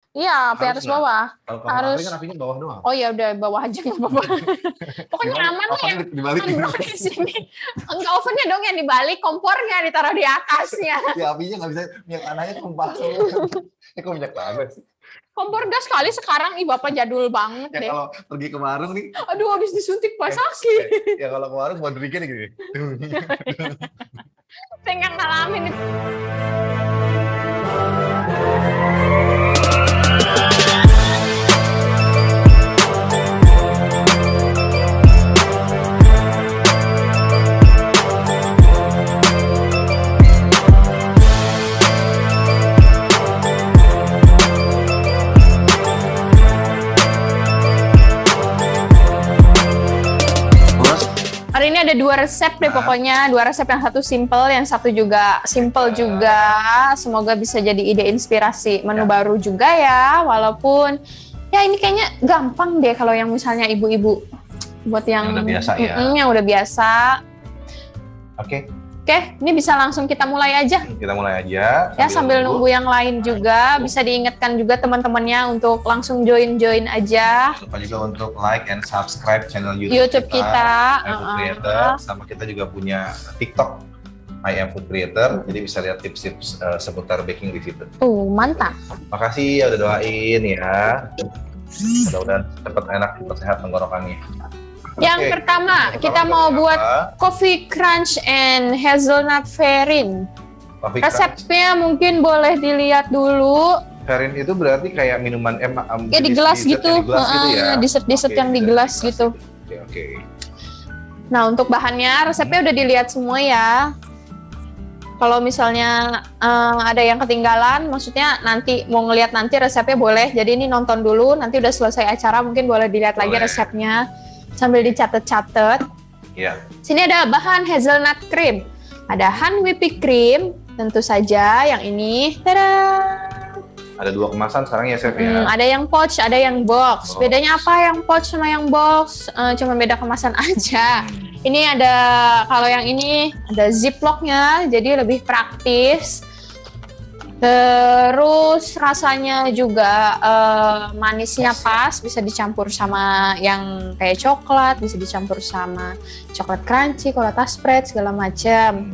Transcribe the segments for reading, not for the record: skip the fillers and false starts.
Iya, api atas bawah. Kalau kamar Harus. kan apinya bawah doang. Oh ya udah bawah aja nggak apa-apa. Pokoknya aman lah ya. Dibalik. Di sini. Enggak ovennya dong yang dibalik, kompornya ditaruh di atasnya. Ya apinya nggak bisa, minyak tanahnya tumpah. Kok minyak tanah sih? Kompor gas kali sekarang, Bapak jadul banget Ya deh. kalau pergi ke warung nih. Aduh, habis disuntik Pak sakit. Ya kalau ke warung mau dirikin gitu. Saya nggak ngalamin. Hari ini ada 2 resep deh pokoknya, 2 resep, yang satu simple, yang satu juga simple juga. Semoga bisa jadi ide inspirasi menu baru juga ya, walaupun ya ini kayaknya gampang deh kalau yang misalnya ibu-ibu buat yang udah biasa ya. Yang udah biasa. Oke, ini bisa langsung kita mulai aja. Kita mulai aja. Ya sambil nunggu yang lain juga, bisa diingatkan juga teman-temannya untuk langsung join aja. Lupa juga untuk like and subscribe channel YouTube kita. I Am Food Creator. Sama kita juga punya TikTok I Am Food Creator. Jadi bisa lihat tips-tips seputar baking di situ. Mantap. Makasih ya udah doain ya. Mudah-mudahan cepat enak, cepat sehat tenggorokannya. Yang pertama, kita mau buat coffee crunch and hazelnut verin. Resepnya mungkin boleh dilihat dulu. Verin itu berarti kayak minuman ya di gelas gitu. Dessert yang di gelas gitu. Oke. Nah, untuk bahannya resepnya udah dilihat semua ya. Kalau misalnya ada yang ketinggalan, maksudnya nanti mau ngelihat nanti resepnya boleh. Jadi ini nonton dulu, nanti udah selesai acara mungkin boleh dilihat lagi resepnya. Sambil dicatat-catat. Iya. Sini ada bahan hazelnut cream. Ada hand whipping cream, tentu saja yang ini. Tada! Ada 2 kemasan sekarang ya, Chef ya. Ada yang pouch, ada yang box. Bedanya apa yang pouch sama yang box? Cuma beda kemasan aja. Ini ada, kalau yang ini ada ziplocknya, jadi lebih praktis. Terus rasanya juga manisnya pas, bisa dicampur sama yang kayak coklat, bisa dicampur sama coklat crunchy, coklat spread, segala macam.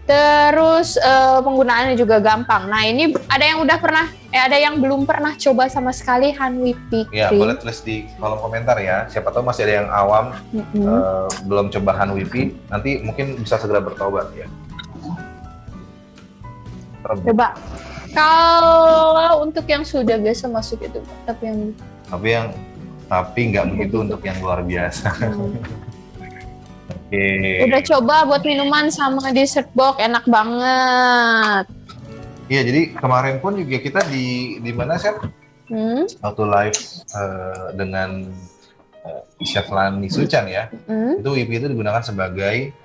Terus penggunaannya juga gampang. Nah ini ada yang udah pernah, ada yang belum pernah coba sama sekali hand whipping cream. Ya boleh tulis di kolom komentar ya. Siapa tahu masih ada yang awam belum coba hand whipping, nanti mungkin bisa segera bertobat ya. Coba. Kalau untuk yang sudah biasa masuk itu, tapi nggak begitu untuk yang luar biasa. Oke. Udah coba buat minuman sama dessert box, enak banget. Iya, jadi kemarin pun juga kita di mana Chef? Waktu live dengan Chef Lani Suchan ya. Itu whipping itu digunakan sebagai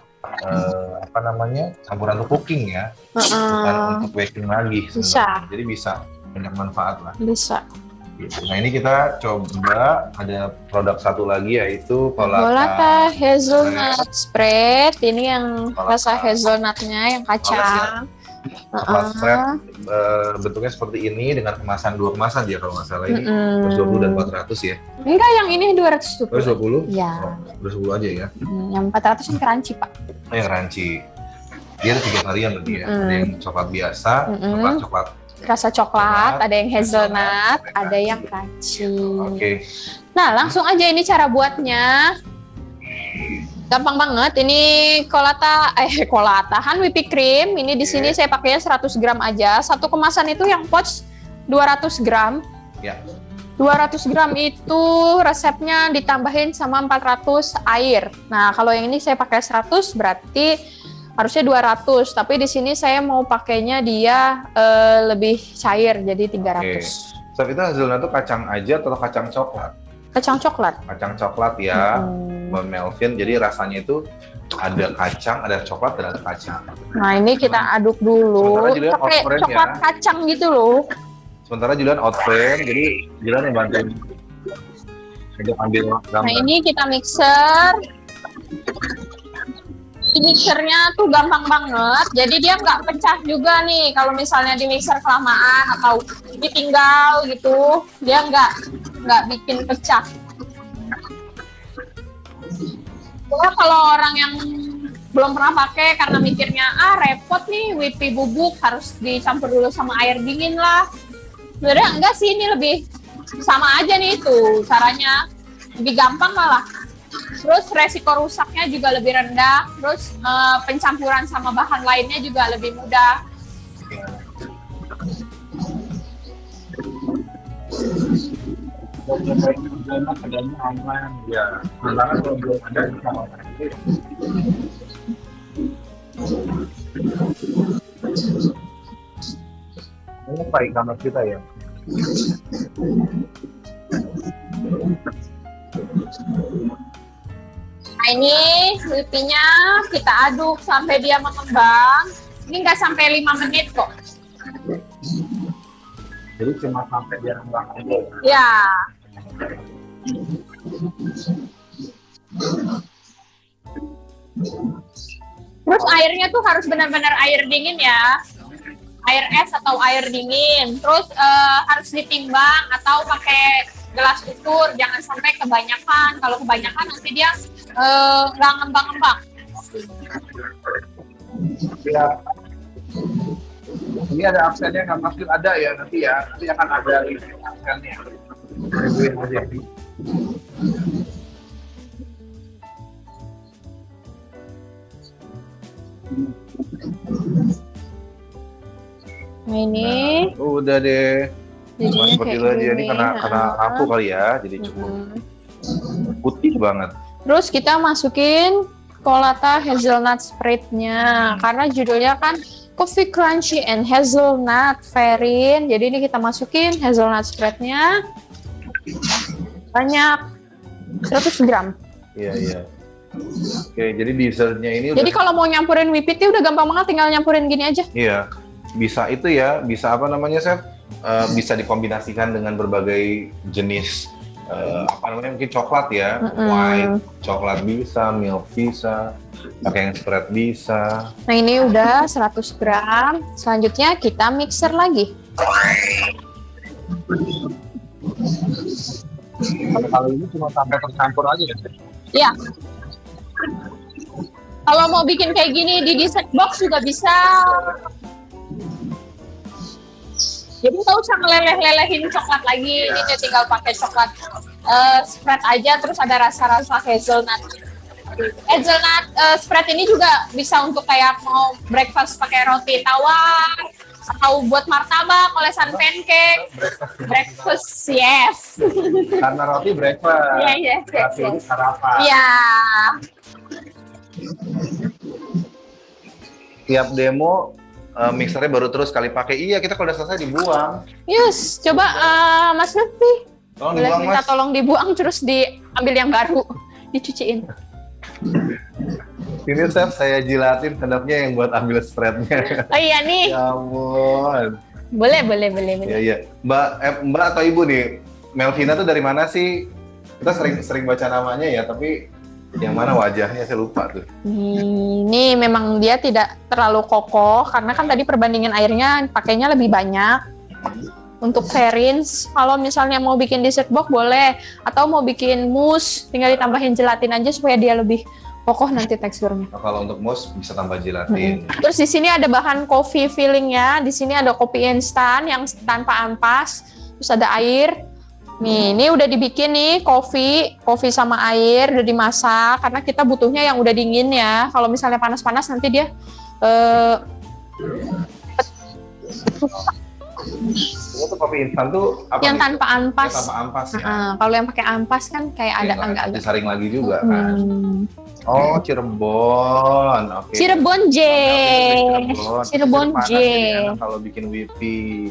campuran untuk cooking ya, bukan untuk baking lagi. Bisa. Jadi bisa banyak manfaat lah. Bisa. Gitu. Nah ini kita coba ada produk satu lagi yaitu Colata hazelnut spread. Ini yang rasa hazelnutnya yang kacang. Spread bentuknya seperti ini dengan kemasan 2 kemasan dia kalau nggak salah ini 220 dan 400 ya. Enggak, yang ini 220. 220? Iya. 220 aja ya. Yang 400 yang crunchy Pak. Oh yang crunchy. Dia ada 3 varian berarti ya. Ada yang coklat biasa, coklat rasa coklat, ada yang hazelnut, ada yang crunchy. Oke. Nah langsung aja ini cara buatnya. Gampang banget. Ini colata hand whipping cream. Ini di sini saya pakainya 100 gram aja. Satu kemasan itu yang pouch 200 gram. Ya. 200 gram itu resepnya ditambahin sama 400 air. Nah, kalau yang ini saya pakai 100 berarti harusnya 200. Tapi di sini saya mau pakainya dia lebih cair jadi 300. Chef, itu hazelnut itu kacang aja atau kacang coklat? Kacang coklat. Kacang coklat ya, Bang Melvin. Jadi rasanya itu ada kacang, ada coklat, dan ada kacang. Nah ini kita aduk dulu. Pakai coklat ya. Kacang gitu loh. Sementara Julian out frame, jadi Julian yang bantuin. Ambil gambar. Nah ini kita mixer. Di mixernya tuh gampang banget. Jadi dia nggak pecah juga nih. Kalau misalnya di mixer kelamaan atau ditinggal gitu, dia nggak bikin pecah. Pokoknya kalau orang yang belum pernah pakai karena mikirnya repot nih whippy bubuk harus dicampur dulu sama air dingin lah. Sebenarnya enggak sih, ini lebih sama aja nih itu caranya, lebih gampang malah. Terus resiko rusaknya juga lebih rendah, terus pencampuran sama bahan lainnya juga lebih mudah. Adanya aman ya, karena kalau belum ada di kawasan ini apa e-commerce kita ya? Nah ini whippy-nya kita aduk sampai dia mengembang. Ini nggak sampai 5 menit kok. Jadi cuma sampai dia ngembang aja. Ya. Terus airnya tuh harus benar-benar air dingin ya, air es atau air dingin. Terus harus ditimbang atau pakai gelas ukur, jangan sampai kebanyakan. Kalau kebanyakan nanti dia nggak ngembang-ngembang. Ya. Ini ada aksennya nggak maksud ada ya nanti akan ada aksennya. Tungguin aja. Nah ini udah deh. jadinya Seperti kayak itu aja, ini gini. karena lampu kali ya, jadi cukup putih banget. Terus kita masukin Colata hazelnut spread-nya, karena judulnya kan Coffee Crunchy and Hazelnut Verin. Jadi ini kita masukin hazelnut spread-nya banyak, 100 gram. Iya. Oke, jadi dessertnya ini Jadi kalau mau nyampurin whipped tea udah gampang banget, tinggal nyampurin gini aja. Iya, bisa itu ya, bisa apa namanya, Chef? Bisa dikombinasikan dengan berbagai jenis mungkin coklat ya, white coklat bisa, milk bisa, pakai yang spread bisa. Nah ini udah 100 gram. Selanjutnya kita mixer lagi. Kalau ini cuma sampai tercampur aja ya? Iya. Kalau mau bikin kayak gini di dessert box juga bisa. Jadi nggak usah ngeleleh-lelehin coklat lagi. Ini dia tinggal pakai coklat spread aja, terus ada rasa-rasa hazelnut. Hazelnut spread ini juga bisa untuk kayak mau breakfast pakai roti tawar, atau buat martabak, olesan pancake. Breakfast, yes. Karena roti breakfast. Iya, Roti ini sarapan. Iya. Tiap demo mixernya baru terus kali pakai. Iya, kita kalau udah selesai dibuang. Yes, coba Mas Lutfi. Tolong Boleh dibuang, minta Mas. tolong dibuang terus diambil yang baru, dicuciin. Ini Chef, saya jilatin sendoknya yang buat ambil spreadnya. Oh iya nih. Ya ampun. Boleh. Iya. Mbak atau Ibu nih, Melvina tuh dari mana sih? Kita sering baca namanya ya, tapi yang mana wajahnya saya lupa tuh. Ini memang dia tidak terlalu kokoh karena kan tadi perbandingan airnya pakainya lebih banyak. Untuk Verins, kalau misalnya mau bikin dessert box boleh, atau mau bikin mousse tinggal ditambahin gelatin aja supaya dia lebih kokoh nanti teksturnya. Nah, kalau untuk mousse bisa tambah gelatin. Terus di sini ada bahan coffee fillingnya. Di sini ada kopi instan yang tanpa ampas. Terus ada air. Nih, ini udah dibikin nih kopi sama air udah dimasak karena kita butuhnya yang udah dingin ya. Kalau misalnya panas-panas nanti dia Itu kopi instan tuh apa yang nih? tanpa ampas. Tanpa ampas ya. Kalau yang pakai ampas kan kayak ada agak-agak. Disaring lagi juga kan. Oh, Cirebon. Oke. Cirebon J. Cirebon J. Kalau bikin whippy.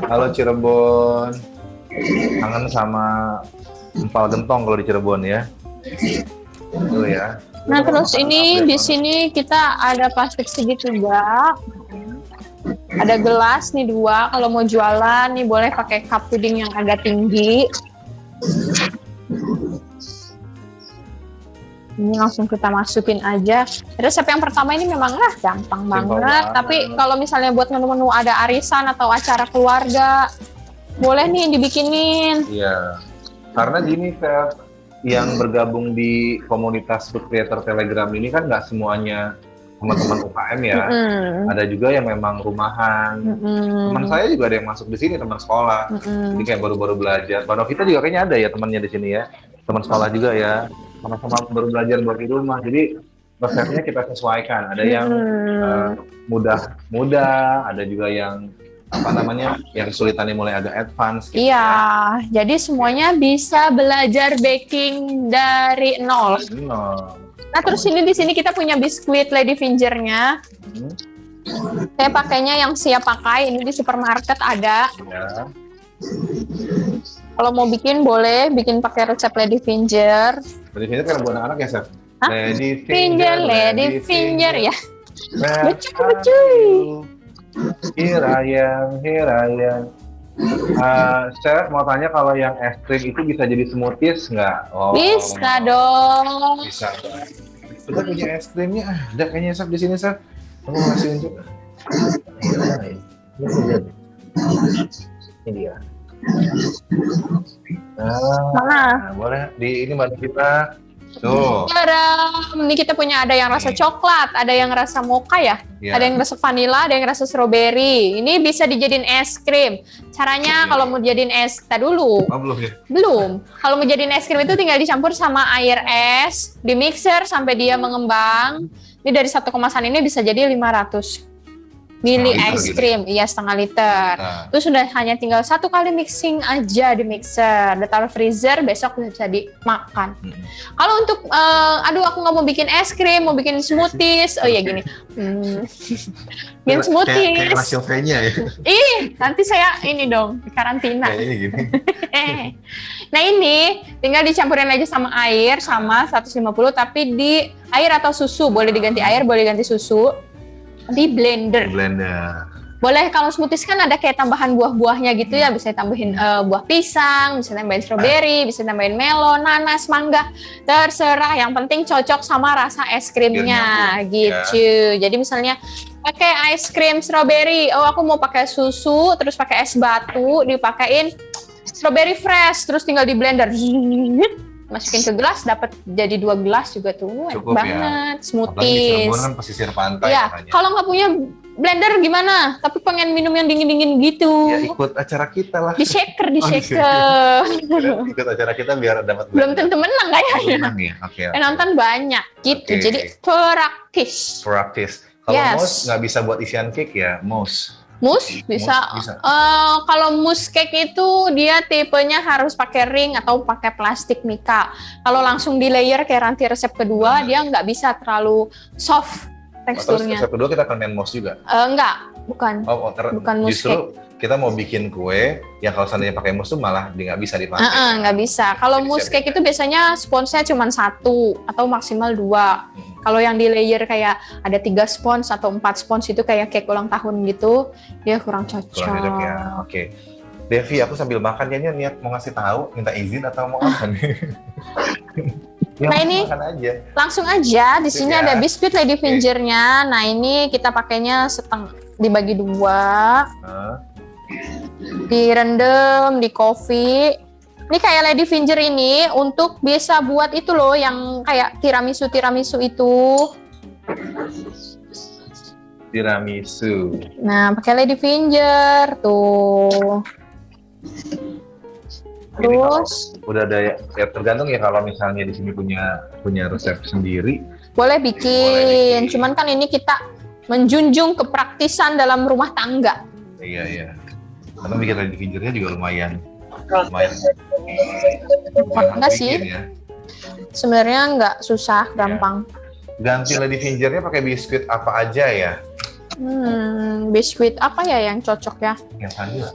Halo Cirebon. Kangen sama empal gentong kalau di Cirebon ya. Itu ya. Nah, terus ini di sini kita ada plastik segitu juga. Ada gelas nih 2. Kalau mau jualan nih boleh pakai cup puding yang agak tinggi. Ini langsung kita masukin aja. Resep yang pertama ini memang gampang banget. Tapi kalau misalnya buat menu-menu ada arisan atau acara keluarga, boleh nih dibikinin. Iya. Karena gini, Chef, yang bergabung di komunitas food creator Telegram ini kan nggak semuanya teman-teman UKM ya. Ada juga yang memang rumahan. Teman saya juga ada yang masuk di sini, teman sekolah. Jadi kayak baru-baru belajar. Mbak Novita juga kayaknya ada ya temannya di sini ya. Teman sekolah juga ya. Sama-sama baru belajar buat di rumah. Jadi resepnya kita sesuaikan. Ada yang mudah, ada juga yang yang kesulitannya mulai agak advance. Gitu iya, ya. Jadi semuanya bisa belajar baking dari nol. Nah, terus di sini kita punya biskuit Ladyfinger-nya. Saya pakainya yang siap pakai. Ini di supermarket ada. Ya. Kalau mau bikin boleh bikin pakai resep Ladyfinger. Ladyfinger kan buat anak-anak ya, Chef? Ladyfinger ya. Lucu. Hirayang. Chef mau tanya kalau yang es krim itu bisa jadi smoothies nggak? Bisa dong. Bisa. Kita punya es krimnya ada kayaknya, Chef, di sini, Chef. Kamu ngasih unjuk. Ini dia. Mana? Boleh ini bantu kita. Tuh. Ini kita punya ada yang rasa coklat, ada yang rasa mocha ya, ada yang rasa vanilla, ada yang rasa strawberry. Ini bisa dijadiin es krim. Caranya kalau mau jadiin es, kita dulu. Belum ya? Belum. Kalau mau jadiin es krim itu tinggal dicampur sama air es, di mixer sampai dia mengembang. Ini dari satu kemasan ini bisa jadi 500 mili es krim, iya setengah liter. Terus sudah hanya tinggal 1 kali mixing aja di mixer, udah taruh freezer, besok bisa dimakan. Kalau untuk, aku nggak mau bikin es krim, mau bikin smoothies, gini, bikin smoothies. Kayak hasil V-nya ya. Nanti saya ini dong, di karantina. Kayak ini gini. Nah ini tinggal dicampurin aja sama air, sama 150, tapi di air atau susu, boleh diganti air, boleh ganti susu. Di blender. Boleh kalau smoothies kan ada kayak tambahan buah-buahnya gitu ya, bisa tambahin buah pisang, bisa tambahin strawberry, bisa tambahin melon, nanas, mangga, terserah. Yang penting cocok sama rasa es krimnya gitu. Jadi misalnya pakai es krim strawberry, aku mau pakai susu, terus pakai es batu, dipakein strawberry fresh, terus tinggal di blender. Masukin ke gelas, dapat jadi 2 gelas juga tuh. Cukup banget, ya. smoothies. Apalagi di Cirebon kan pesisir pantai. Ya, kalau nggak punya blender gimana? Tapi pengen minum yang dingin-dingin gitu. Ya ikut acara kita lah. Di shaker. Ikut acara kita biar dapat blender. Belum tentu menang kayaknya. Menang ya? Oke. Nonton banyak gitu, jadi praktis. Kalau mousse nggak bisa buat isian cake ya, mousse. Mousse bisa. Kalau mousse cake itu dia tipenya harus pakai ring atau pakai plastik mika. Kalau langsung di layer kayak nanti resep kedua, dia nggak bisa terlalu soft teksturnya. Terus resep kedua kita akan main mousse juga? Enggak, bukan. Bukan mousse justru cake. Kita mau bikin kue yang kalau seandainya pakai mousse tuh malah nggak bisa dipakai. Nggak bisa. Kalau mousse cake itu biasanya sponsnya cuma 1 atau maksimal 2. Kalau yang di layer kayak ada 3 spons atau 4 spons itu kayak cake ulang tahun gitu, dia kurang cocok. Kurang cocok ya. Oke. Devi, aku sambil makan kayaknya niat mau ngasih tahu, minta izin atau mau apa nih? Nah ini langsung aja. Di sini ada biskuit Ladyfinger-nya. Nah ini kita pakainya dibagi 2. Direndam di coffee. Ini kayak Ladyfinger ini untuk bisa buat itu loh yang kayak tiramisu itu. Tiramisu. Nah, pakai Ladyfinger tuh. Terus udah ada ya tergantung ya kalau misalnya di sini punya resep sendiri. Boleh bikin. Cuman kan ini kita menjunjung kepraktisan dalam rumah tangga. Iya. Karena bikin Ladyfinger-nya juga lumayan. Enggak sih. Ya. Sebenarnya nggak susah, gampang. Ganti Ladyfinger-nya pakai biskuit apa aja ya? Biskuit apa ya yang cocok ya? Yang tadi lah.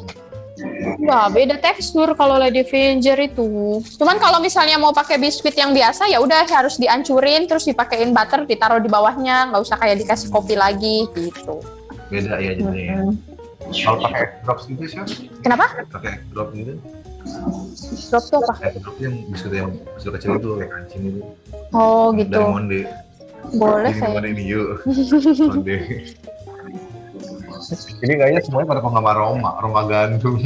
Wah, beda tekstur kalau Ladyfinger itu. Cuman kalau misalnya mau pakai biskuit yang biasa ya udah harus dihancurin terus dipakein butter, ditaruh di bawahnya, nggak usah kayak dikasih kopi lagi gitu. Beda ya jadinya. Kalau pakai egg drops gitu sih? Kenapa? Pakai egg drop gitu. Drop tuh apa? Egg drop yang biskuit kecil itu kayak kancing gitu. Oh gitu. Dari Monde. Boleh saya. Monde ini yuk. Monde. Ini kayaknya semuanya pada penggemar Roma gandum.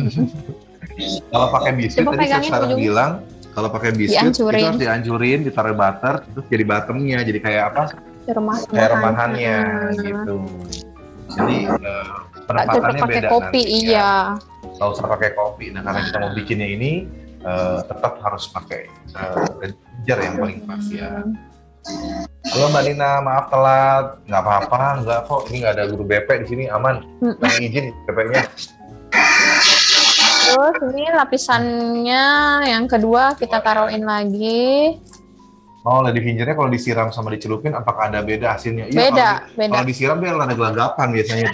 Kalau pakai biskuit Coba tadi saya pegangin sekarang ujungnya. bilang kalau pakai biskuit itu Dihancurin. harus dihancurin, ditaruh butter, terus jadi bottomnya, jadi kayak apa? Kayak remahannya gitu. Jadi Cocok penempatannya pakai beda kopi, nanti, iya. ya. Nggak usah pakai kopi. Nah karena kita mau bikinnya ini tetap harus pakai ginger yang paling pas ya. Halo Mbak Nina, maaf telat. Nggak apa-apa, nggak kok. Ini nggak ada guru BP di sini, aman. Kami izin BP-nya. Terus ini lapisannya yang kedua kita taruhin lagi. Oh, lady fingernya kalau disiram sama dicelupin, apakah ada beda hasilnya? Iya, Beda, kalau, kalau disiram dia ada gelagapan biasanya.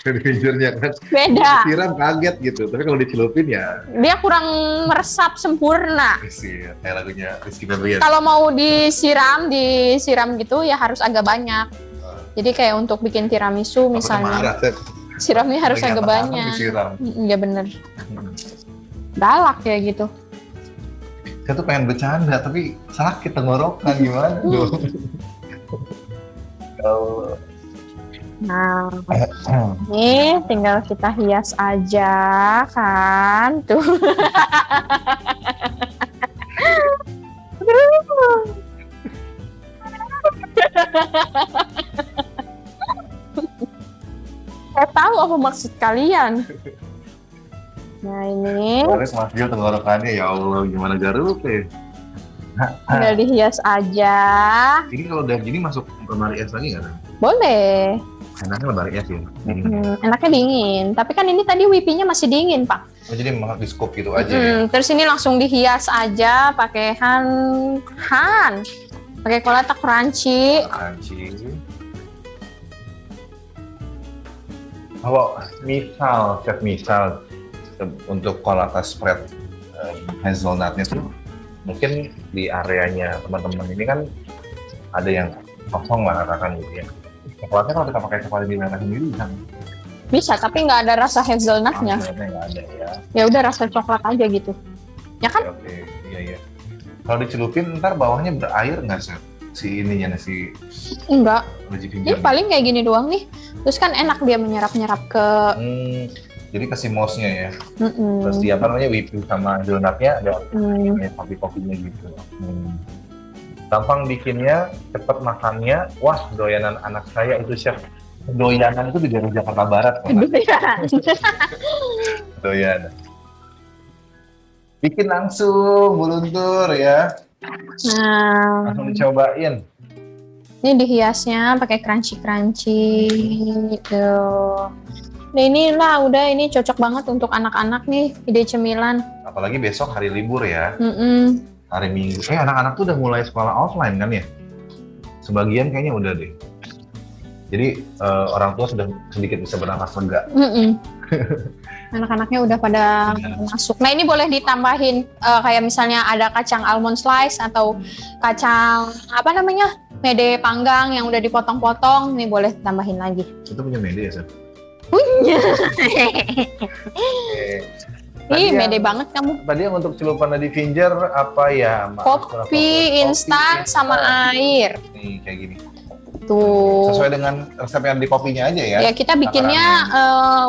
Lady fingernya kan. Beda. Disiram kaget gitu, tapi kalau dicelupin ya. Dia kurang meresap sempurna. Sih, kayak lagunya Rizky Febrian. Kalau mau disiram gitu ya harus agak banyak. Jadi kayak untuk bikin tiramisu misalnya, siramnya harus agak banyak. Iya bener. Galak ya gitu. Saya tuh pengen bercanda, tapi sakit tenggorokan gimana dong? Nah, ini tinggal kita hias aja kan, tuh. Saya tahu apa maksud kalian. Nah ini Terus Mas Gil tenggorokannya, ya Allah gimana garuk ya. tinggal dihias aja. Ini kalau udah gini masuk lemari es lagi nggak? Boleh. Enaknya lemari es ya. Enaknya dingin. Tapi kan ini tadi whippingnya masih dingin, Pak. Oh, jadi memang di scoop gitu aja ya. Terus ini langsung dihias aja pakai pakai kolata crunchy. Crunchy. Kalau misal untuk kolata spread hazelnutnya tuh mungkin di areanya teman-teman ini kan ada yang kosong lah katakan gitu ya. Coklatnya kalau kita pakai coklat di mana sendiri Bisa, tapi nggak ada rasa hazelnutnya. Nggak ada ya. Ya udah rasa coklat aja gitu. Ya kan? Oke, iya. Kalau dicelupin ntar bawahnya berair nggak sih? Si ininya si Enggak. biji Ini pinjam. paling kayak gini doang nih. Terus kan enak dia menyerap-nyerap ke. Jadi kasih mouse-nya ya. Terus dia apa namanya whipping sama donatnya ada kopi-kopinya gitu. Gampang bikinnya, cepet makannya. Wah, doyanan anak saya itu chef. Doyanan itu di daerah Jakarta Barat. Doyanan. Bikin langsung, buluntur ya. Nah, Langsung dicobain. ini dihiasnya pakai crunchy gitu. Nah inilah udah ini cocok banget untuk anak-anak nih ide cemilan. Apalagi besok hari libur ya. Hari Minggu. Anak-anak tuh udah mulai sekolah offline kan ya? Sebagian kayaknya udah deh. Jadi orang tua sudah sedikit bisa bernafas lega. Anak-anaknya udah pada masuk. Nah ini boleh ditambahin kayak misalnya ada kacang almond slice atau kacang apa namanya mede panggang yang udah dipotong-potong. Nih boleh tambahin lagi. Itu punya mede ya, Seth? Punya. Ih mede yang, banget kamu. Tadi yang untuk celupan di Finger apa ya? Kopi instan sama air. Nih kayak gini. Tuh. Sesuai dengan resep yang di kopinya aja ya? Ya kita bikinnya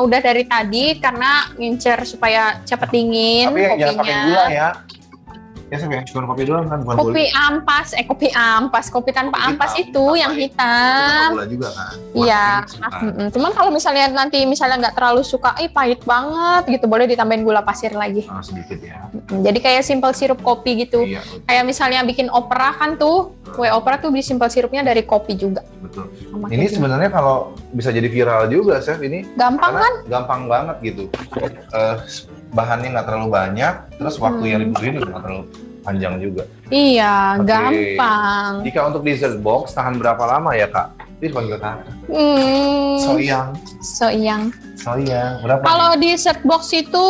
udah dari tadi karena ngincer supaya cepet dingin. Tapi kopinya. jangan pakai gula ya. Ya Seth, cuma kopi doang kan? Bukan Kopi ampas, kopi tanpa ampas itu yang hitam. Gula juga kan? Iya. Cuman kalau misalnya nanti nggak terlalu suka, pahit banget gitu, boleh ditambahin gula pasir lagi. Sedikit ya. Jadi kayak simple sirup kopi gitu. Iya, kayak misalnya bikin opera kan tuh, kue opera tuh di simple sirupnya dari kopi juga. Betul. Ini sebenarnya kalau bisa jadi viral juga, Chef, ini gampang kan? Gampang banget gitu. Bahannya nggak terlalu banyak, terus waktu yang dibutuhin juga nggak terlalu panjang juga. Iya, gampang. Jika untuk dessert box, tahan berapa lama ya, Kak? Ini panggil Kak. Soiyang. Berapa? Kalau dessert box itu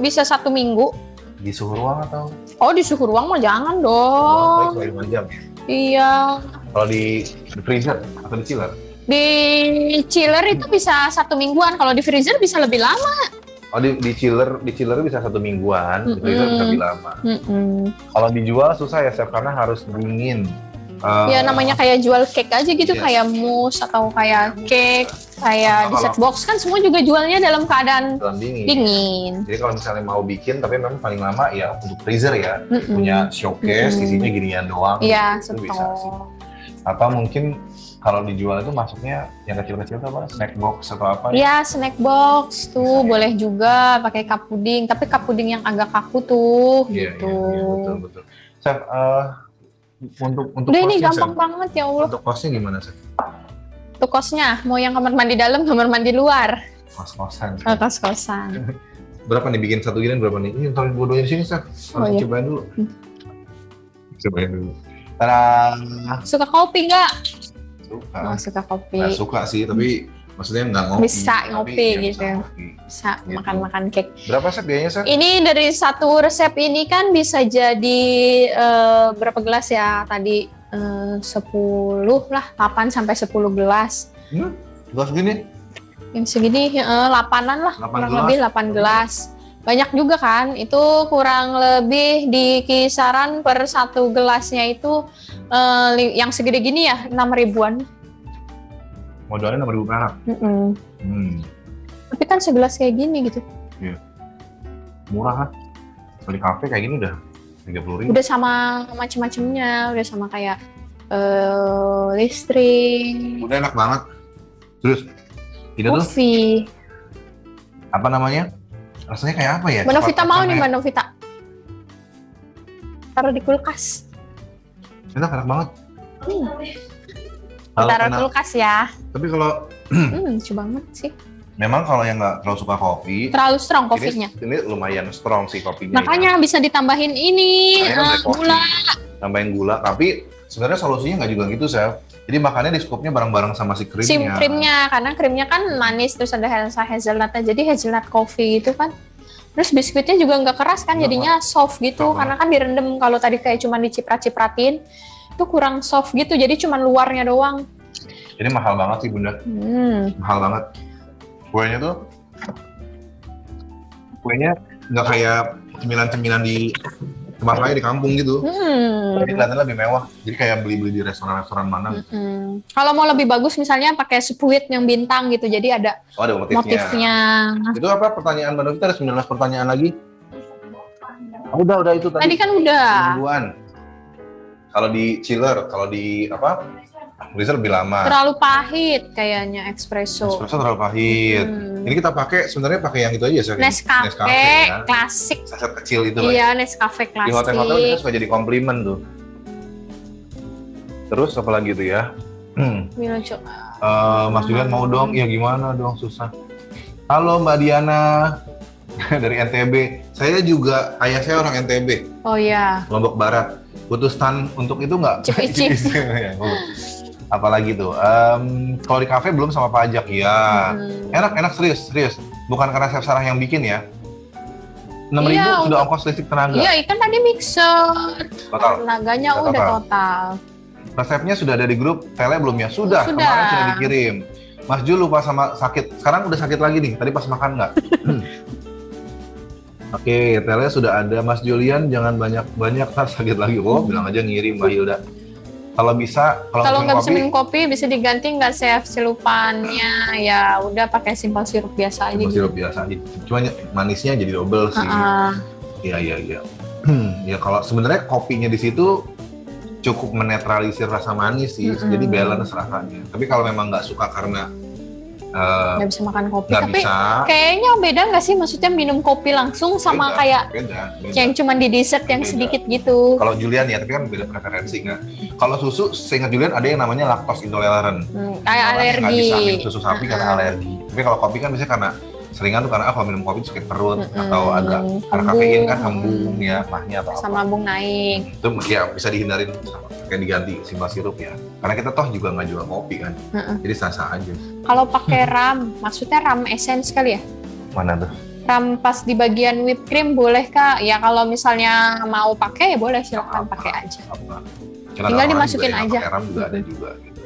bisa 1 minggu. Di suhu ruang atau? Oh, di suhu ruang mah jangan dong. 5 jam. Iya. Kalau di freezer atau di chiller? Di chiller itu bisa 1 mingguan. Kalau di freezer bisa lebih lama. Oh, di chiller bisa 1 mingguan, di freezer bisa lebih lama. Kalau dijual susah ya, Chef, karena harus dingin. Ya namanya kayak jual cake aja gitu, kayak mousse atau kayak cake. Kayak dessert box kan semua juga jualnya dalam keadaan dingin. Jadi kalau misalnya mau bikin, tapi memang paling lama ya untuk freezer ya, punya showcase, isinya ginian doang. Iya, itu bisa sih. Atau mungkin kalau dijual itu masuknya yang kecil-kecil tuh apa? Snack box atau apa? Iya, snack box tuh bisa, boleh juga pakai cup pudding, tapi cup pudding yang agak kaku tuh, gitu. Iya, betul. Chef, untuk udah ini gampang banget ya Allah. Untuk kosnya gimana sih? Untuk kosnya, mau yang kamar mandi dalam, kamar mandi luar? Kos-kosan. Kos-kosan. Berapa nih bikin satu gini, berapa nih? Ini taruh dua-duanya di sini, Chef. Harus cobain dulu. Cobain dulu. Tada! Suka kopi nggak? Suka. Oh, suka kopi. Nggak suka sih, tapi maksudnya nggak ngopi. Bisa ngopi ya, gitu. Bisa gitu. Makan-makan cake. Berapa Chef biayanya, Chef? Ini dari satu resep ini kan bisa jadi berapa gelas ya tadi? 10 lah, 8 sampai 10 gelas. Gelas gini? Yang segini 8-an lah, kurang lebih 8 gelas. Banyak juga kan, itu kurang lebih di kisaran per satu gelasnya itu yang segede gini ya 6 ribuan. Modalnya 6.000 perak. Tapi kan segelas kayak gini gitu. Iya. Murah kan? Kalau di kafe kayak gini udah 30.000. Udah sama macem-macemnya, udah sama kayak listrik. Udah enak banget. Terus ini tuh apa namanya? Rasanya kayak apa ya? Mbak Novita mau nih Mbak Novita. Taruh di kulkas. Enak banget. Taruh kulkas ya. Tapi kalau lucu banget sih. Memang kalau yang nggak terlalu suka kopi, terlalu strong kopinya. Ini lumayan strong sih kopinya. Makanya bisa ditambahin ini gula. Tambahin gula, tapi sebenarnya solusinya nggak juga gitu, Chef. Jadi makannya di scoopnya bareng-bareng sama si krimnya. Krimnya, karena krimnya kan manis, terus ada hazelnutnya, jadi hazelnut coffee itu kan. Terus biskuitnya juga nggak keras kan, jadinya soft gitu. Karena kan direndam, kalau tadi kayak cuma diciprat-cipratin, itu kurang soft gitu, jadi cuma luarnya doang. Jadi mahal banget sih Bunda. Mahal banget. Kuenya nggak kayak cemilan-cemilan di tempat lain di kampung gitu. Jadi kelihatannya lebih mewah. Jadi kayak beli-beli di restoran-restoran mana. Kalau mau lebih bagus misalnya pakai spuit yang bintang gitu. Jadi ada motifnya. Itu apa pertanyaan Mbak Novita? Ada 19 pertanyaan lagi. Udah itu tadi. Tadi kan udah. Mingguan. Kalau di chiller, kalau di apa? Freezer lebih lama. Terlalu pahit kayaknya espresso. Espresso terlalu pahit. Ini kita sebenarnya pakai yang itu aja sih. Nescafe ya. Klasik. Saset kecil itu. Iya, Nescafe klasik. Di hotel-hotel kita suka jadi komplimen tuh. Terus apa lagi tuh ya? Mas Julian mau dong, ya gimana dong, susah. Halo Mbak Diana dari NTB. Saya juga, ayah saya orang NTB. Oh iya. Lombok Barat. Butuh stand untuk itu nggak? Cip-cip. Apalagi tuh, kalau di kafe belum sama pajak ya. Enak serius. Bukan karena Chef Sarah yang bikin ya. 6.000 sudah ongkos listrik tenaga. Iya, ikan tadi mixer. Total. Tenaganya udah total. Resepnya sudah ada di grup, tele belum ya? Sudah. Kemarin sudah dikirim. Mas Jul lupa sama sakit. Sekarang udah sakit lagi nih. Tadi pas makan nggak? Oke, tele sudah ada. Mas Julian jangan banyak-banyak, ntar sakit lagi. Bilang aja ngirim Mbak Hilda. Kalau nggak bisa minum kopi bisa diganti nggak Chef sirupannya, ya udah pakai simpel sirup biasa aja. Sirup biasa aja, cuma manisnya jadi double sih. Iya. Ya kalau sebenarnya kopinya di situ cukup menetralisir rasa manis sih, jadi balance rasanya. Tapi kalau memang nggak suka karena nggak bisa makan kopi, tapi kayaknya beda nggak sih, maksudnya minum kopi langsung sama beda. Yang cuma di dessert yang sedikit gitu. Kalau Julian ya, tapi kan beda preferensi kan. Kalau susu, seingat Julian ada yang namanya lactose intolerant. Kayak alergi. Nggak bisa minum susu sapi karena alergi. Tapi kalau kopi kan biasanya karena seringan tuh karena kalau minum kopi sakit perut atau agak karena kafein kan embung ya, mahnya atau sama embung naik. Itu ya bisa dihindarin kayak diganti simpel sirup ya. Karena kita toh juga nggak jual kopi kan. Jadi sah-sah aja. Kalau pakai ram, maksudnya ram essence kali ya? Mana tuh? Ram pas di bagian whipped cream boleh Kak? Ya kalau misalnya mau pakai ya boleh, silakan pakai aja. Tinggal dimasukin aja. Pakai ram juga ada juga gitu.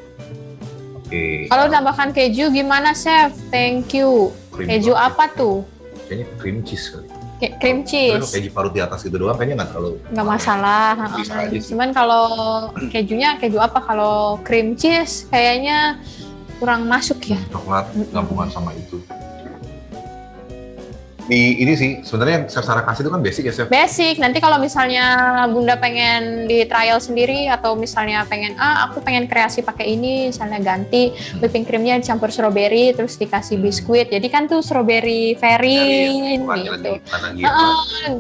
Oke. Kalau tambahkan keju gimana Chef? Thank you. Keju apa tuh? Kayaknya cream cheese kali. Cream cheese. Keju parut di atas gitu doang kayaknya nggak masalah. Cuman kalau kejunya keju apa? Kalau cream cheese kayaknya kurang masuk ya. Coklat gabungan sama itu. Di ini sih sebenarnya yang Chef Sarah kasih itu kan basic ya, Chef. Basic. Nanti kalau misalnya Bunda pengen di trial sendiri atau misalnya pengen aku pengen kreasi pakai ini, misalnya ganti whipping creamnya dicampur strawberry terus dikasih biskuit. Jadi kan tuh strawberry verin gitu.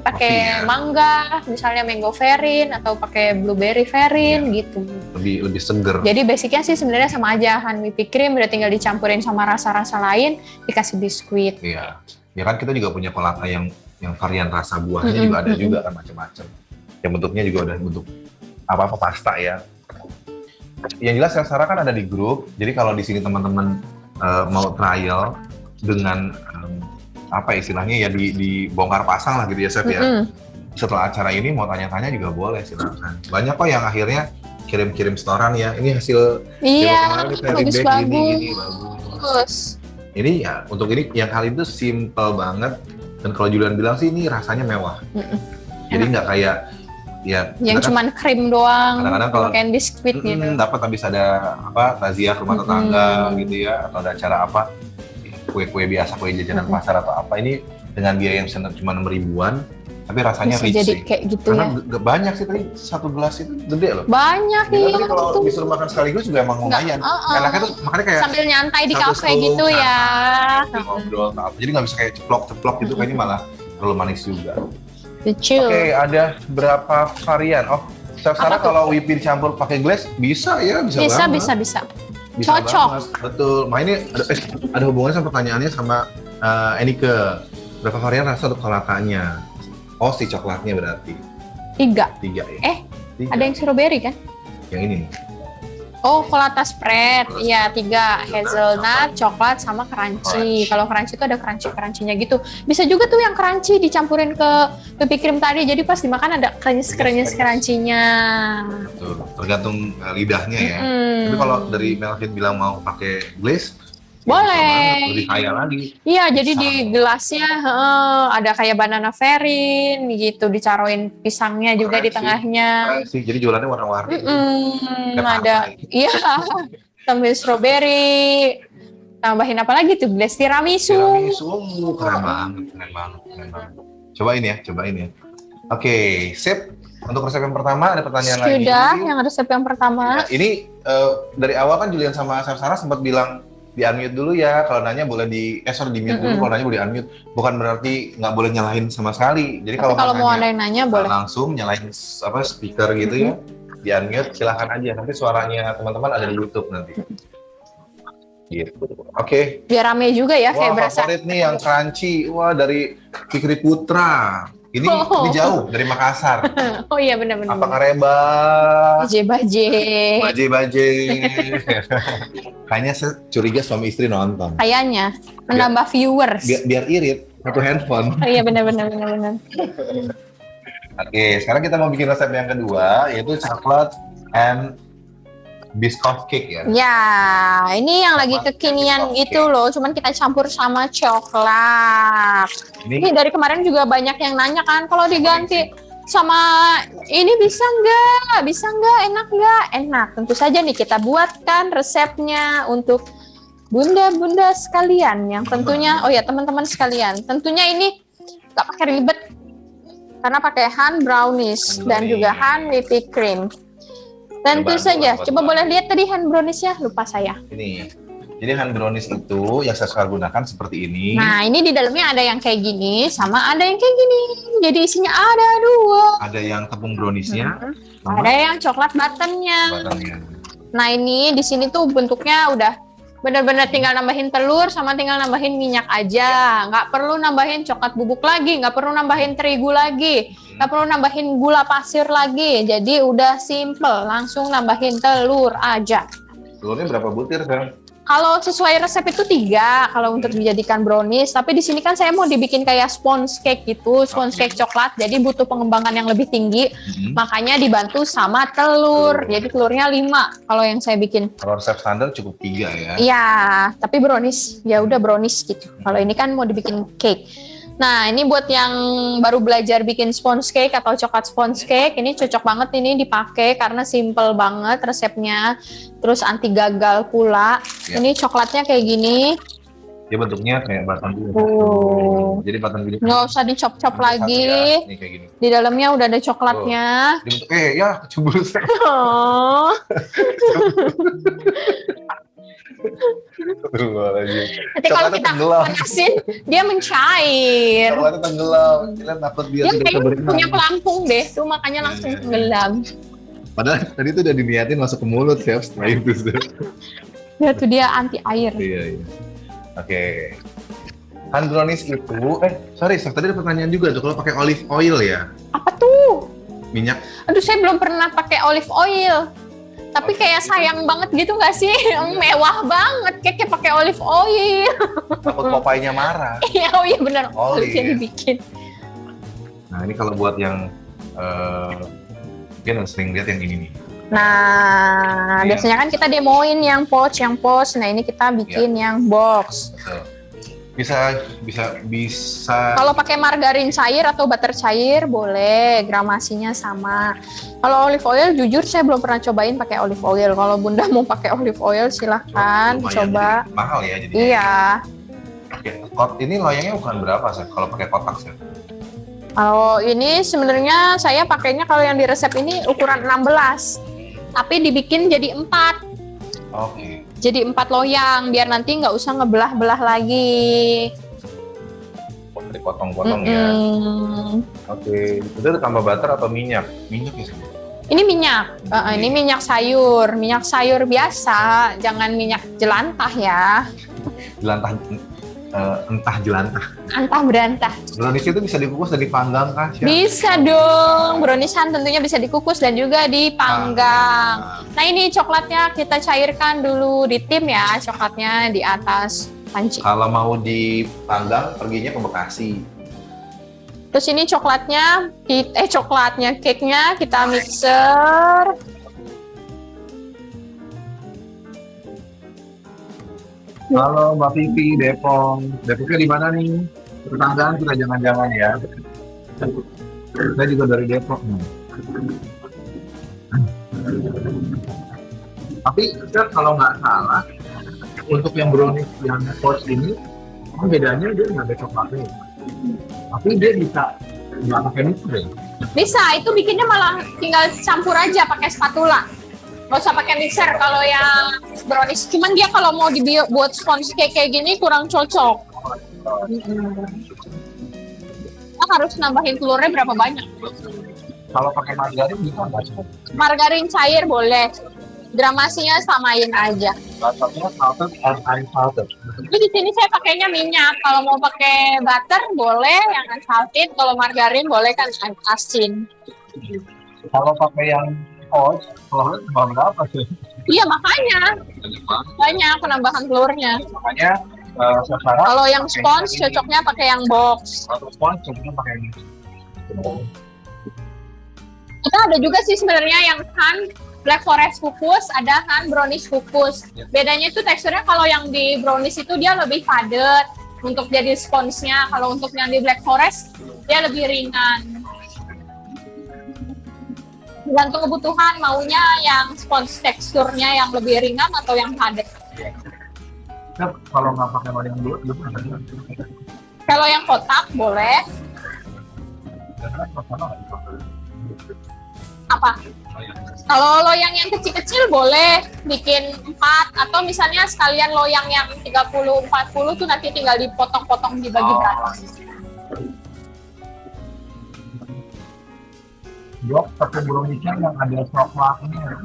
Pakai mangga, misalnya mango verin atau pakai blueberry verin gitu. Lebih seger. Jadi basicnya sih sebenarnya sama aja, whipping cream udah tinggal dicampurin sama rasa-rasa lain, dikasih biskuit. Iya. Ya kan kita juga punya pelata yang varian rasa buahnya juga ada juga kan macam-macam. Yang bentuknya juga udah bentuk apa-apa pasta ya. Yang jelas Chef Sarah kan ada di grup. Jadi kalau di sini teman-teman mau trial dengan apa istilahnya ya dibongkar pasang lah gitu ya Chef ya. Setelah acara ini mau tanya-tanya juga boleh silakan. Banyak kok yang akhirnya kirim-kirim setoran ya. Ini hasil bagus. Ini ya untuk ini yang kali itu simple banget dan kalau Julian bilang sih ini rasanya mewah. Jadi nggak kayak ya yang cuman krim doang, kadang-kadang kalau pakai biskuit gitu. Dapat habis ada apa razia rumah tetangga gitu ya atau ada acara apa kue-kue biasa kue jajanan pasar atau apa ini dengan biaya yang cuma 6.000-an tapi rasanya bisa rich jadi sih. Kayak gitu karena ya. Banyak sih tadi satu gelas itu gede loh. Banyak nih. Tapi kalau disuruh makan sekaligus juga emang lumayan. Enaknya tuh makanya kayak sambil nyantai di kafe gitu ya. Ngobrol apa. Jadi nggak bisa kayak ceplok gitu kayaknya malah terlalu manis juga. Lucu. Oke, ada berapa varian? Oh, Chef Sarah kalau whipping dicampur pakai glaze bisa ya, bisa banget. Bisa. Cocok. Banget. Betul. Makanya ini ada hubungannya sama pertanyaannya sama Enike. Berapa varian rasa untuk colatanya? Oh, si coklatnya berarti. 3 ya? 3. Ada yang strawberry kan? Yang ini nih. Oh, colata spread. Iya, 3. Hazelnut, coklat, sama crunchy. Kalau crunchy itu ada crunchy-crunchy-nya gitu. Bisa juga tuh yang crunchy dicampurin ke whipping cream tadi. Jadi pas dimakan ada crunchy-nya. Betul. Tergantung lidahnya ya. Tapi kalau dari Melvin bilang mau pakai glaze, boleh. Lebih kaya lagi. Iya, jadi di gelasnya ada kayak banana verin gitu, dicaroin pisangnya juga di tengahnya. Jadi jualannya warna-warni. Ada, iya, tambah strawberry, tambahin apa lagi tuh? Glaze tiramisu. Keren banget. Cobain ya. Oke, sip. Untuk resep yang pertama ada pertanyaan lagi. Sudah, yang resep yang pertama. Nah, ini dari awal kan Julian sama Chef Sarah sempat bilang di-unmute dulu ya, kalau nanya boleh di-mute dulu, kalau nanya boleh di-unmute. Bukan berarti nggak boleh nyalahin sama sekali. Jadi kalau mau ada yang nanya boleh. Langsung nyalahin speaker gitu ya, di-unmute silahkan aja. Nanti suaranya teman-teman ada di YouTube nanti. Gitu. Oke. Biar rame juga ya, kayak berasa. Favorit nih yang crunchy. Wah, dari Fikri Putra. Ini jauh dari Makassar. Oh iya benar. Apa kareba? Baje. Kayaknya saya curiga suami istri nonton. Kayaknya menambah viewers. Biar irit satu handphone. Oh iya benar. Oke, sekarang kita mau bikin resep yang kedua yaitu chocolate and biscoff cake ya. Ya, ini yang lagi kekinian itu loh, cuman kita campur sama coklat. Ini dari kemarin juga banyak yang nanya kan, kalau diganti sama ini bisa nggak, enak nggak? Enak, tentu saja nih kita buatkan resepnya untuk bunda-bunda sekalian yang tentunya, teman-teman sekalian, tentunya ini nggak pakai ribet karena pakai hand brownies dan juga hand whipping cream. Tentu saja. Coba boleh lihat tadi hand brownies-nya, lupa saya. Ini. Jadi hand brownies itu yang saya suka gunakan seperti ini. Nah, ini di dalamnya ada yang kayak gini, sama ada yang kayak gini. Jadi isinya ada 2. Ada yang tepung brownies-nya. Ada yang coklat button-nya. Nah, ini di sini tuh bentuknya udah benar-benar tinggal nambahin telur sama tinggal nambahin minyak aja. Nggak perlu nambahin coklat bubuk lagi, nggak perlu nambahin terigu lagi, nggak perlu nambahin gula pasir lagi. Jadi udah simple, langsung nambahin telur aja. Telurnya berapa butir, Bang? Kalau sesuai resep itu 3 kalau untuk dijadikan brownies. Tapi di sini kan saya mau dibikin kayak sponge cake gitu, sponge cake coklat. Jadi butuh pengembangan yang lebih tinggi. Makanya dibantu sama telur. Jadi telurnya 5 kalau yang saya bikin. Kalau resep standar cukup 3 ya? Iya, tapi brownies ya udah brownies gitu. Kalau ini kan mau dibikin cake. Nah, ini buat yang baru belajar bikin sponge cake atau coklat sponge cake, ini cocok banget ini dipakai karena simple banget resepnya. Terus anti gagal pula. Ya. Ini coklatnya kayak gini. Dia bentuknya kayak batang gitu. Jadi batang gitu. Nggak usah dicop-cop lagi. Ya. Ini kayak gini. Di dalamnya udah ada coklatnya. Dibentuk, ya kecebur. Oh. Nanti kalau kita panasin, dia mencair. Coklatnya tenggelam. Kita takut dia tidak bisa berenang. Punya pelampung deh, tuh makanya langsung tenggelam. Padahal tadi tuh udah diniatin masuk ke mulut, Chef. Setelah itu Ya tuh dia anti air. Iya. Oke. Hand brownies itu, sorry, Chef, tadi ada pertanyaan juga tuh, kalau pakai olive oil ya? Apa tuh? Minyak? Aduh, saya belum pernah pakai olive oil. Tapi kayak sayang banget gitu nggak sih? Mewah banget, kayak pakai olive oil. Takut Popeye-nya marah. Iya, oh iya benar. Olive dibikin. Nah, ini kalau buat yang mungkin sering lihat yang ini nih. Nah, biasanya kan kita demoin yang pouch. Nah, ini kita bikin yang box. Bisa. Kalau pakai margarin cair atau butter cair boleh, gramasinya sama. Kalau olive oil, jujur saya belum pernah cobain pakai olive oil. Kalau Bunda mau pakai olive oil, silahkan coba. Mahal ya jadi. Iya. Oke, ini loyangnya ukuran berapa sih? Kalau pakai kotak sih? Kalau ini sebenarnya saya pakainya kalau yang di resep ini ukuran 16, tapi dibikin jadi 4. Oke. Jadi 4 loyang, biar nanti nggak usah ngebelah-belah lagi. Dipotong-potong ya. Oke. Itu tambah butter atau minyak? Minyak ya sih? Ini minyak. Ini minyak sayur. Minyak sayur biasa, jangan minyak jelantah ya. Jelantah. Entah jelantah. Antah berantah. Brownies itu bisa dikukus dan dipanggang kah? Bisa dong. Browniesan tentunya bisa dikukus dan juga dipanggang. Nah, ini coklatnya kita cairkan dulu di tim ya, coklatnya di atas panci. Kalau mau dipanggang, perginya ke Bekasi. Terus ini coklatnya, cake-nya kita mixer. Halo Mbak Vivi, Depoknya di mana nih? Tetanggaan kita jangan-jangan ya. Saya juga dari Depok. Tapi kalau nggak salah, untuk yang brownies yang pouch ini, bedanya dia nggak ada coklatnya. Tapi dia bisa nggak pakai mixer ya? Bisa, itu bikinnya malah tinggal campur aja pakai spatula. Nggak usah pakai mixer kalau yang brownies. Cuman dia kalau mau dibuat sponge cake kayak gini kurang cocok. Kita harus nambahin telurnya berapa banyak. Kalau pakai margarin bisa nggak sih? Margarin cair boleh. Gramasinya samain aja. Butternya salted and unsalted. Tapi di sini saya pakainya minyak. Kalau mau pakai butter boleh yang unsalted. Kalau margarin boleh kan asin. Kalau pakai yang pouch, telurnya tambah berapa sih? Iya makanya. Banyak penambahan telurnya. Makanya kalau yang sponge cocoknya pakai yang box. Kalau sponge cocoknya pakai ini. Kita ada juga sih sebenarnya yang hand Black Forest kukus, ada hand brownies kukus. Bedanya itu teksturnya kalau yang di brownies itu dia lebih padat untuk jadi sponge-nya. Kalau untuk yang di Black Forest dia lebih ringan. Tergantung kebutuhan, maunya yang sponge teksturnya yang lebih ringan atau yang padat. Kalau nggak pakai loyang dulu, kalau yang kotak boleh. Apa? Kalau loyang yang kecil-kecil boleh bikin 4 atau misalnya sekalian loyang yang 30-40 tuh nanti tinggal dipotong-potong dibagi berapa. Blok pakai browniesnya yang ada coklatnya.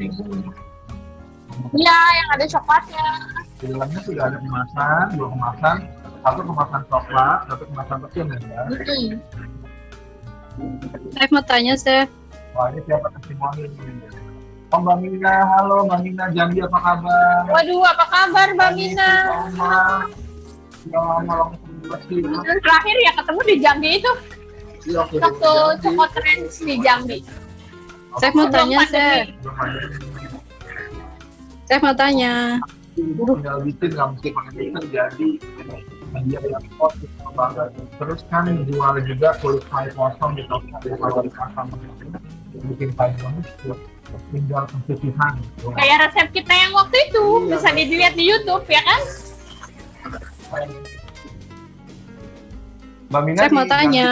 Iya, yang ada coklatnya. Di dalamnya sudah ada kemasan, 2 kemasan, 1 kemasan coklat, 1 kemasan kecil ya. Saya mau tanya, Chef. Wah, ini siapa testimoni ini? Oh, Mbak Mina, halo Mbak Mina, Jambi apa kabar? Waduh, apa kabar Mbak Mina? Terakhir ya ketemu di Jambi itu. Waktu Cokot Trends di Jambi. Saya mau tanya, Chef. Saya mau tanya. Tinggal bikin, nggak mesti pakai mixer jadi. Dia yang positif banget. Terus kan jual juga kulit pie kosong di toko kalau di pasar bikin pie kosong tinggal pencucian. Kayak resep kita yang waktu itu, bisa dilihat di YouTube ya kan? Mbak Mina Saya mau tanya.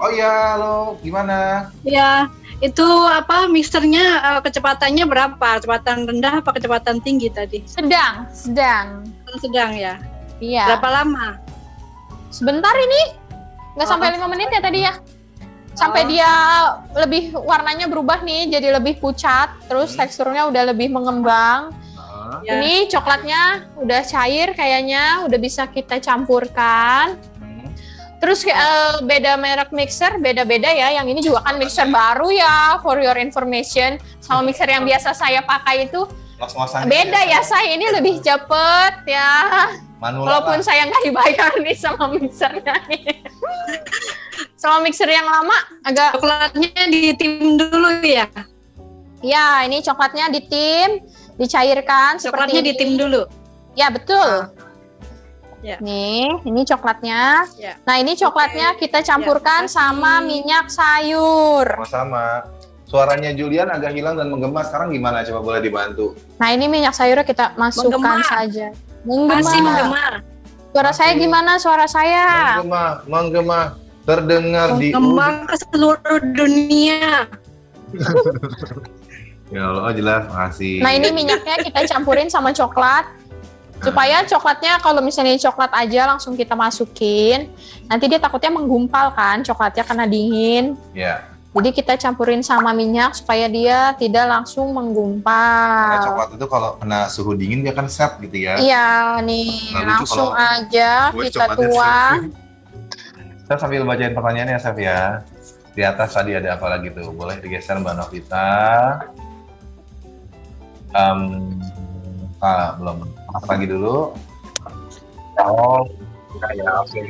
Oh iya, halo, gimana? Ya, itu apa mixernya kecepatannya berapa? Kecepatan rendah apa kecepatan tinggi tadi? Sedang. Sedang ya. Iya. Berapa lama? Sebentar ini, nggak sampai 5 menit ya tadi ya. Sampai dia lebih warnanya berubah nih, jadi lebih pucat, terus teksturnya udah lebih mengembang. Ya. Ini coklatnya udah cair kayaknya, udah bisa kita campurkan. Terus beda merek mixer, beda-beda ya. Yang ini juga kan mixer baru ya, for your information. Sama mixer yang biasa saya pakai itu beda ya, saya ini lebih cepet ya. Walaupun saya nggak dibayar nih sama mixernya nih. Sama mixer yang lama agak Coklatnya ditim dulu ya. ya, ini coklatnya ditim, dicairkan Coklatnya seperti ditim ini. dulu. Ya, betul. Ya. Nih, ini coklatnya. Ya. Nah, ini coklatnya kita campurkan Ya, sama minyak sayur. Sama-sama. Suaranya Julian agak hilang dan menggema. Sekarang gimana? Coba boleh dibantu. Nah, ini minyak sayurnya kita masukkan Menggema. saja. Masih menggema. Suara saya gimana? Suara saya. Menggema. Terdengar di Menggema ke seluruh dunia. Ya Allah, jelas. Makasih. Nah, ini minyaknya kita campurin sama coklat. Supaya coklatnya kalau misalnya coklat aja langsung kita masukin, nanti dia takutnya menggumpal kan coklatnya karena dingin. Ya. Jadi kita campurin sama minyak supaya dia tidak langsung Karena menggumpal. coklat itu kalau kena suhu dingin dia kan set gitu ya. Iya nih, Nah, lucu langsung kalau aja Gue kita coklatnya tuang. set. Saya sambil bacain pertanyaannya, Chef ya. Di atas tadi ada apa lagi tuh? Boleh digeser Mbak Novita. Belum. Apa lagi dulu? Oh, ya, oke.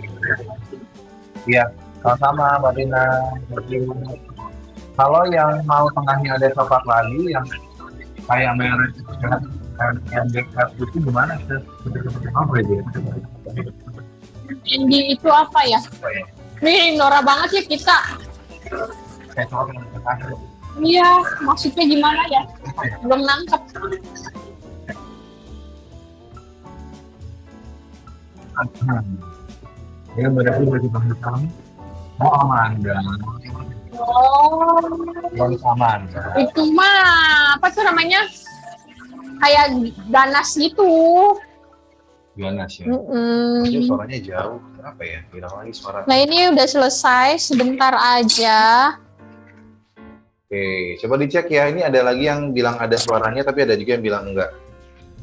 Iya, sama-sama Mbak Dina. Kalau yang mau tengahnya ada coklat lagi, yang kayak merek MDF itu gimana sih? Apa itu? Ini itu apa ya? Nih, Nora banget ya kita. Kayak coklat yang terakhir. Iya, maksudnya gimana ya? Belum nangkep. Ini berarti baju hitam. Oh, Amanda. Oh, Amanda. itu mah apa tuh namanya? Kayak ganas gitu. Ganas ya. Mm-mm. Itu suaranya jauh. Kenapa ya? Hilang lagi suara. Nah, ini udah selesai, sebentar aja. Oke, coba dicek ya. Ini ada lagi yang bilang ada suaranya, tapi ada juga yang bilang enggak.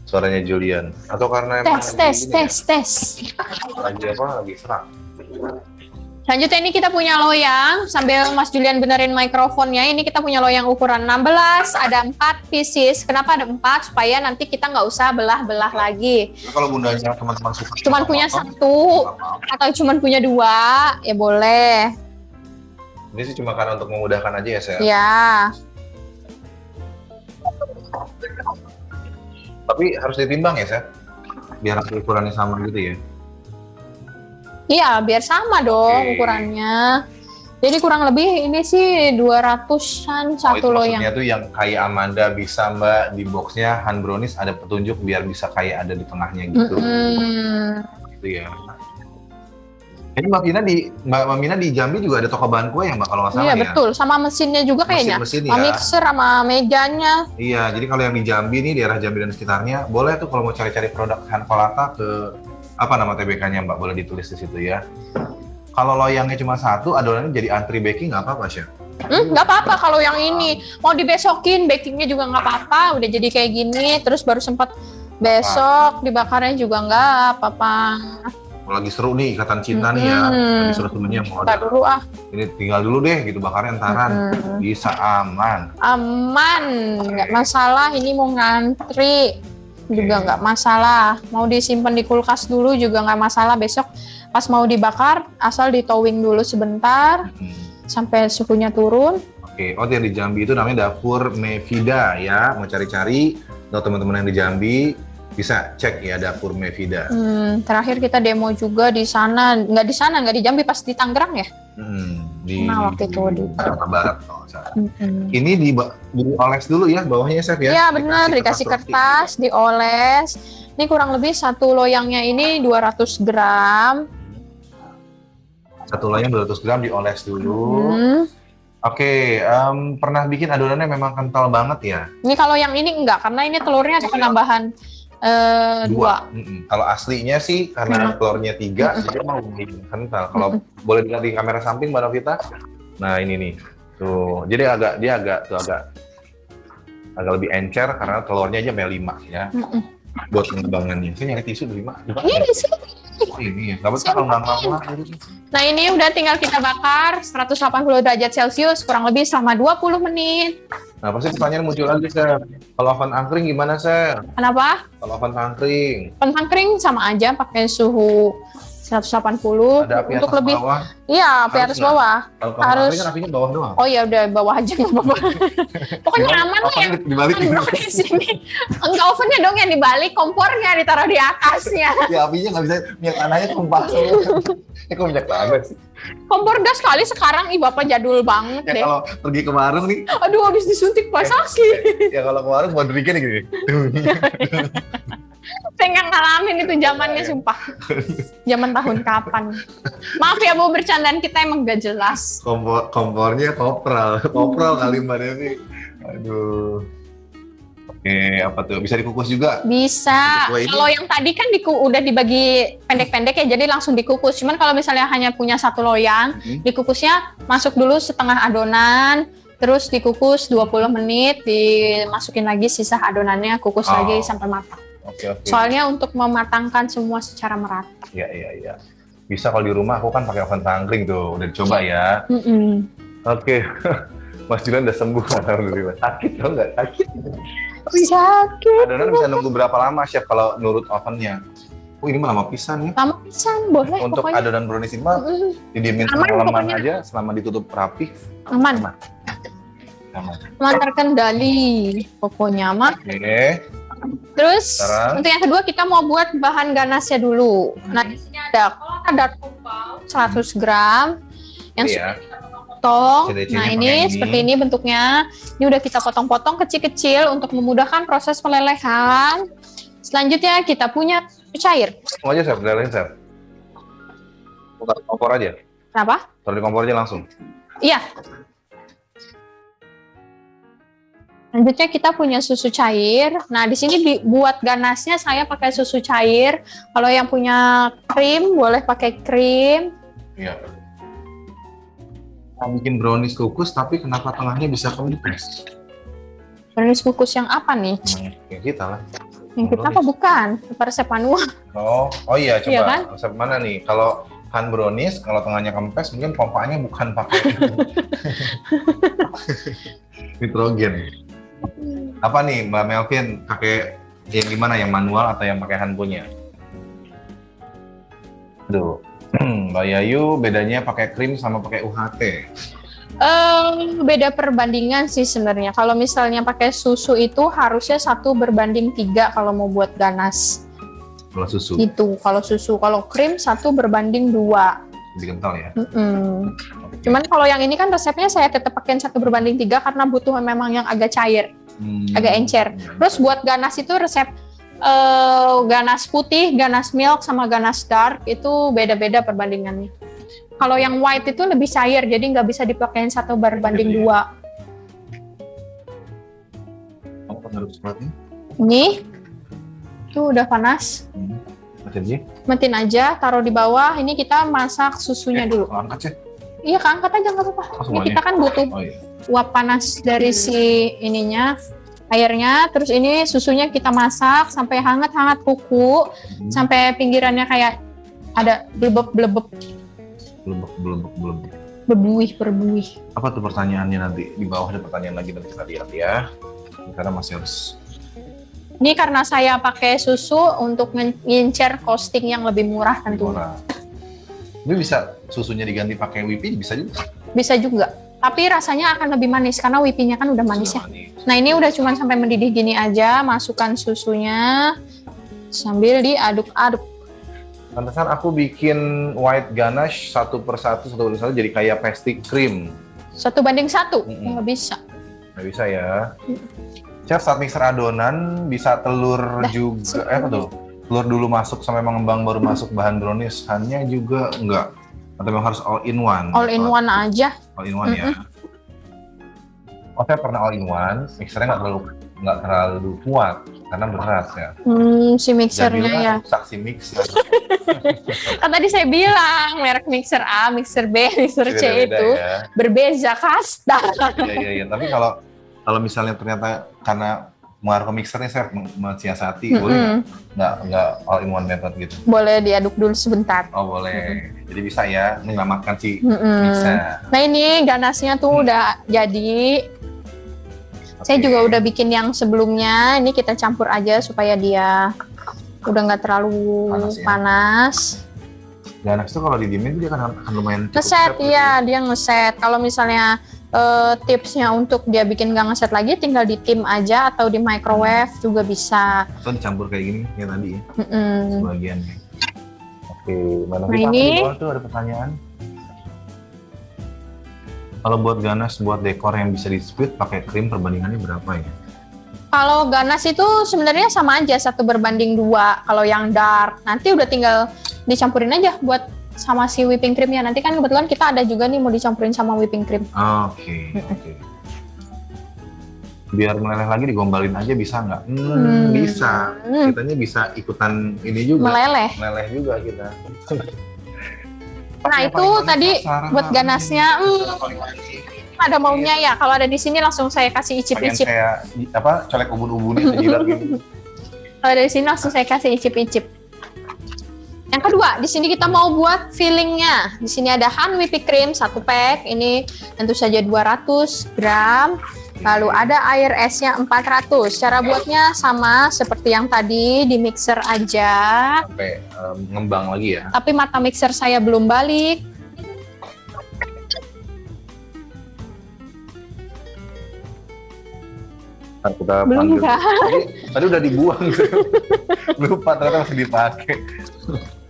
Suaranya Julian. Atau karena emang Tes. lagi apa? Lagi serak. Selanjutnya ini kita punya loyang, sambil Mas Julian benerin mikrofonnya, ini kita punya loyang ukuran 16, ada 4 pieces. Kenapa ada 4? Supaya nanti kita nggak usah belah-belah lagi. Nah, kalau bundanya teman-teman suka Cuman punya potong, satu, nggak apa-apa. atau cuman punya 2, ya boleh. Ini sih cuma karena untuk memudahkan aja ya, Chef. Ya, Tapi harus ditimbang ya, Chef? Biar ukurannya sama gitu ya. iya biar sama dong Oke. ukurannya. Jadi kurang lebih ini sih 200-an satu itu loyang. maksudnya tuh yang kayak Amanda bisa Mbak di boxnya hand brownies ada petunjuk biar bisa kayak ada di tengahnya gitu. Gitu ya. Ini Mbak Mina di Jambi juga ada toko bahan kue ya Mbak kalau nggak salah Iya ya? betul, sama mesinnya juga kayaknya. Mesin Sama ya. mixer sama mejanya. Iya, jadi kalau yang di Jambi nih, daerah Jambi dan sekitarnya, boleh tuh kalau mau cari-cari produk hand kolata ke apa nama TBK-nya Mbak, boleh ditulis di situ ya. Kalau loyangnya cuma satu, adonannya jadi antri baking nggak apa-apa, Chef? Nggak apa-apa kalau yang ini. Mau dibesokin, bakingnya juga nggak apa-apa. Udah jadi kayak gini, terus baru sempat besok, dibakarnya juga nggak apa-apa. Kalau lagi seru nih, ikatan cinta nih ya, lagi seru-serunya mau Ntar ada. dulu ah. Ini tinggal dulu deh, gitu bakarnya entaran. Bisa aman. Aman, nggak masalah. Ini mau ngantri juga nggak masalah. Mau disimpan di kulkas dulu juga nggak masalah. Besok pas mau dibakar, asal di towing dulu sebentar sampai suhunya turun. Oke, oh yang di Jambi itu namanya Dapur Mevida ya. Mau cari-cari, atau teman-teman yang di Jambi Bisa cek ya dapur Mevida. Terakhir kita demo juga di sana, nggak di Jambi, pas di Tangerang ya? Di waktu itu di Jakarta Barat kalau salah. Ini dioles dulu ya bawahnya, Chef ya? Iya benar, dikasih kertas, dioles. Ini kurang lebih satu loyangnya ini 200 gram. Satu loyang 200 gram dioles dulu. Oke, pernah bikin adonannya memang kental banget ya? Ini kalau yang ini enggak, karena ini telurnya ada penambahan 2. Kalau aslinya sih karena telurnya 3, jadi mau bikin kental. Kalau boleh dilihat di kamera samping Mbak Novita. Nah ini nih, tuh. Jadi dia agak lebih encer karena telurnya aja sampai 5 ya. Buat pengembangannya. Saya nyari tisu dari mana? Ini di sini. Oh ini ya, nggak betah kalau nggak lama. Nah ini udah tinggal kita bakar 180 derajat Celcius kurang lebih selama 20 menit. Nah pasti pertanyaan muncul lagi, Chef. Kalau oven angkring gimana, Chef? Kenapa? Kalau oven angkring? Oven angkring sama aja, pakai suhu 180 ada api untuk atas lebih. Bawah. Iya, api atas bawah. Kalau harus kan apinya bawah doang. Oh ya udah bawah aja nggak apa-apa. Pokoknya aman lah ya. Dibalik di sini. Enggak, ovennya dong yang dibalik, kompornya ditaruh di atasnya. Ya apinya nggak bisa, minyak tanahnya tumpah. Kok minyak tanah sih? Kompor gas kali sekarang, Bapak jadul banget ya, deh. Kalau pergi ke warung nih. Aduh, habis disuntik Pak sakit. Ya kalau ke warung mau dirikin gini. Saya nggak ngalamin itu zamannya, sumpah. Zaman tahun kapan? Maaf ya Bu, bercandaan kita emang gak jelas. Kompornya kopral kali Mbak Devi. Aduh. Oke, apa tuh? Bisa dikukus juga? Bisa. Kalau yang tadi kan udah dibagi pendek-pendek ya, jadi langsung dikukus. Cuman kalau misalnya hanya punya satu loyang, dikukusnya masuk dulu setengah adonan, terus dikukus 20 menit, dimasukin lagi sisa adonannya, kukus lagi sampai matang. Oke. Soalnya untuk mematangkan semua secara merata. Iya. Bisa kalau di rumah aku kan pakai oven angkring tuh, udah dicoba ya. Oke. Mas Julian udah sembuh, alhamdulillah. Sakit tau nggak? Sakit. Adonan bisa nunggu berapa lama, Chef, kalau nurut ovennya? Oh ini mah lama pisan ya. Lama pisan, boleh. Untuk pokoknya. adonan brownies ini mah didiemin semalaman aja selama ditutup rapi. Aman terkendali, pokoknya mah. Oke. Terus untuk yang kedua kita mau buat bahan ganasnya dulu. Nah di sini ada dark cacao 100 gram yang sudah kita potong. Nah ini seperti ini bentuknya. Ini udah kita potong-potong kecil-kecil untuk memudahkan proses pelelehan. Selanjutnya kita punya cair. Langsung aja, Chef, lelehin, Chef. Buka kompor aja. Kenapa? Taruh di kompor aja langsung. Iya. Selanjutnya kita punya susu cair. Nah, di sini buat ganasnya saya pakai susu cair. Kalau yang punya krim boleh pakai krim. Iya. Kita bikin brownies kukus, tapi kenapa tengahnya bisa kempes? Brownies kukus yang apa nih? Yang kita lah. Yang kita apa bukan? Resep manual. Oh iya, coba. Iya kan? Resep mana nih? Kalau hand brownies, kalau tengahnya kempes, mungkin pompanya bukan pakai nitrogen. Apa nih Mbak Melvin, pakai yang gimana, yang manual atau yang pakai hand punya? Aduh, Mbak Yayu bedanya pakai krim sama pakai UHT? Beda perbandingan sih sebenarnya. Kalau misalnya pakai susu itu harusnya 1:3 kalau mau buat ganas. Kalau susu? Itu kalau susu. Kalau krim 1:2. Lebih kental ya? Cuman kalau yang ini kan resepnya saya tetap pakai 1:3 karena butuh memang yang agak cair, agak encer. Terus buat ganas itu resep ganas putih, ganas milk, sama ganas dark itu beda-beda perbandingannya. Kalau yang white itu lebih cair, jadi nggak bisa dipakai 1:2. Ini tuh udah panas. Matiin aja, taruh di bawah. Ini kita masak susunya dulu. Angkat sih. Iya, keangkat aja nggak apa-apa. Ini kita kan butuh uap panas dari si ininya, airnya. Terus ini susunya kita masak sampai hangat-hangat kuku, sampai pinggirannya kayak ada blebeb-blebeb. Berbuih. Apa tuh pertanyaannya nanti? Di bawah ada pertanyaan lagi, nanti kita lihat ya. Karena masih harus. Ini karena saya pakai susu untuk ngincer costing yang lebih murah tentunya. Ini bisa susunya diganti pakai whippy, bisa juga? Bisa juga, tapi rasanya akan lebih manis karena whippy-nya kan udah manis ya. Nah ini udah cuman sampai mendidih gini aja, masukkan susunya. sambil diaduk-aduk. Pantesan aku bikin white ganache satu persatu jadi kayak pasty cream. 1:1, nggak bisa. Nggak bisa ya. Chef, saat mixer adonan bisa telur juga, apa tuh? Telur dulu masuk sampai mengembang baru masuk bahan brownies-nya juga enggak? Atau memang harus all in one? All in one aja. All in one ya. Oh, saya pernah all in one, mixernya nggak terlalu kuat karena berat ya. Si mixernya ya. Saksi mixer. Kan tadi saya bilang merek mixer A, mixer B, mixer C itu ya. berbeda kasta. Iya. Tapi kalau misalnya ternyata karena mengaruh ke mixernya, saya mensiasati, boleh nggak all in one method gitu? Boleh diaduk dulu sebentar. Oh boleh. Jadi bisa ya menyelamatkan si mixer. Nah ini ganasnya tuh udah jadi. Saya juga udah bikin yang sebelumnya. Ini kita campur aja supaya dia udah nggak terlalu panas. Ganas itu kalau didiemin dia akan lumayan cukup ngeset ya, gitu. dia ngeset. Kalau misalnya tipsnya untuk dia bikin nggak ngeset lagi, tinggal di tim aja atau di microwave juga bisa. Atau dicampur kayak gini ya tadi ya, sebagiannya. Oke, mana nah, kita ini di bawah tuh ada pertanyaan. Kalau buat ganas, buat dekor yang bisa di-split pakai krim, perbandingannya berapa ya? kalau ganas itu sebenarnya sama aja 1:2. Kalau yang dark nanti udah tinggal dicampurin aja buat sama si whipping creamnya. Nanti kan kebetulan kita ada juga nih mau dicampurin sama whipping cream. Oke. Biar meleleh lagi digombalin aja bisa nggak? Bisa. Kitanya bisa ikutan ini juga. Meleleh juga kita. Nah itu tadi buat ganasnya, ada maunya ya. Kalau ada di sini langsung saya kasih icip-icip. Kayak colek ubun-ubunnya sejilat gitu. Kalau ada di sini langsung saya kasih icip-icip. Yang kedua, di sini kita mau buat fillingnya. Di sini ada hand whipping cream 1 pack. Ini tentu saja 200 gram. Lalu ada air esnya 400. Cara buatnya sama seperti yang tadi, di mixer aja. Sampai ngembang lagi ya. Tapi mata mixer saya belum balik. Kita Belum panggil. Tadi udah dibuang. Lupa ternyata masih dipakai.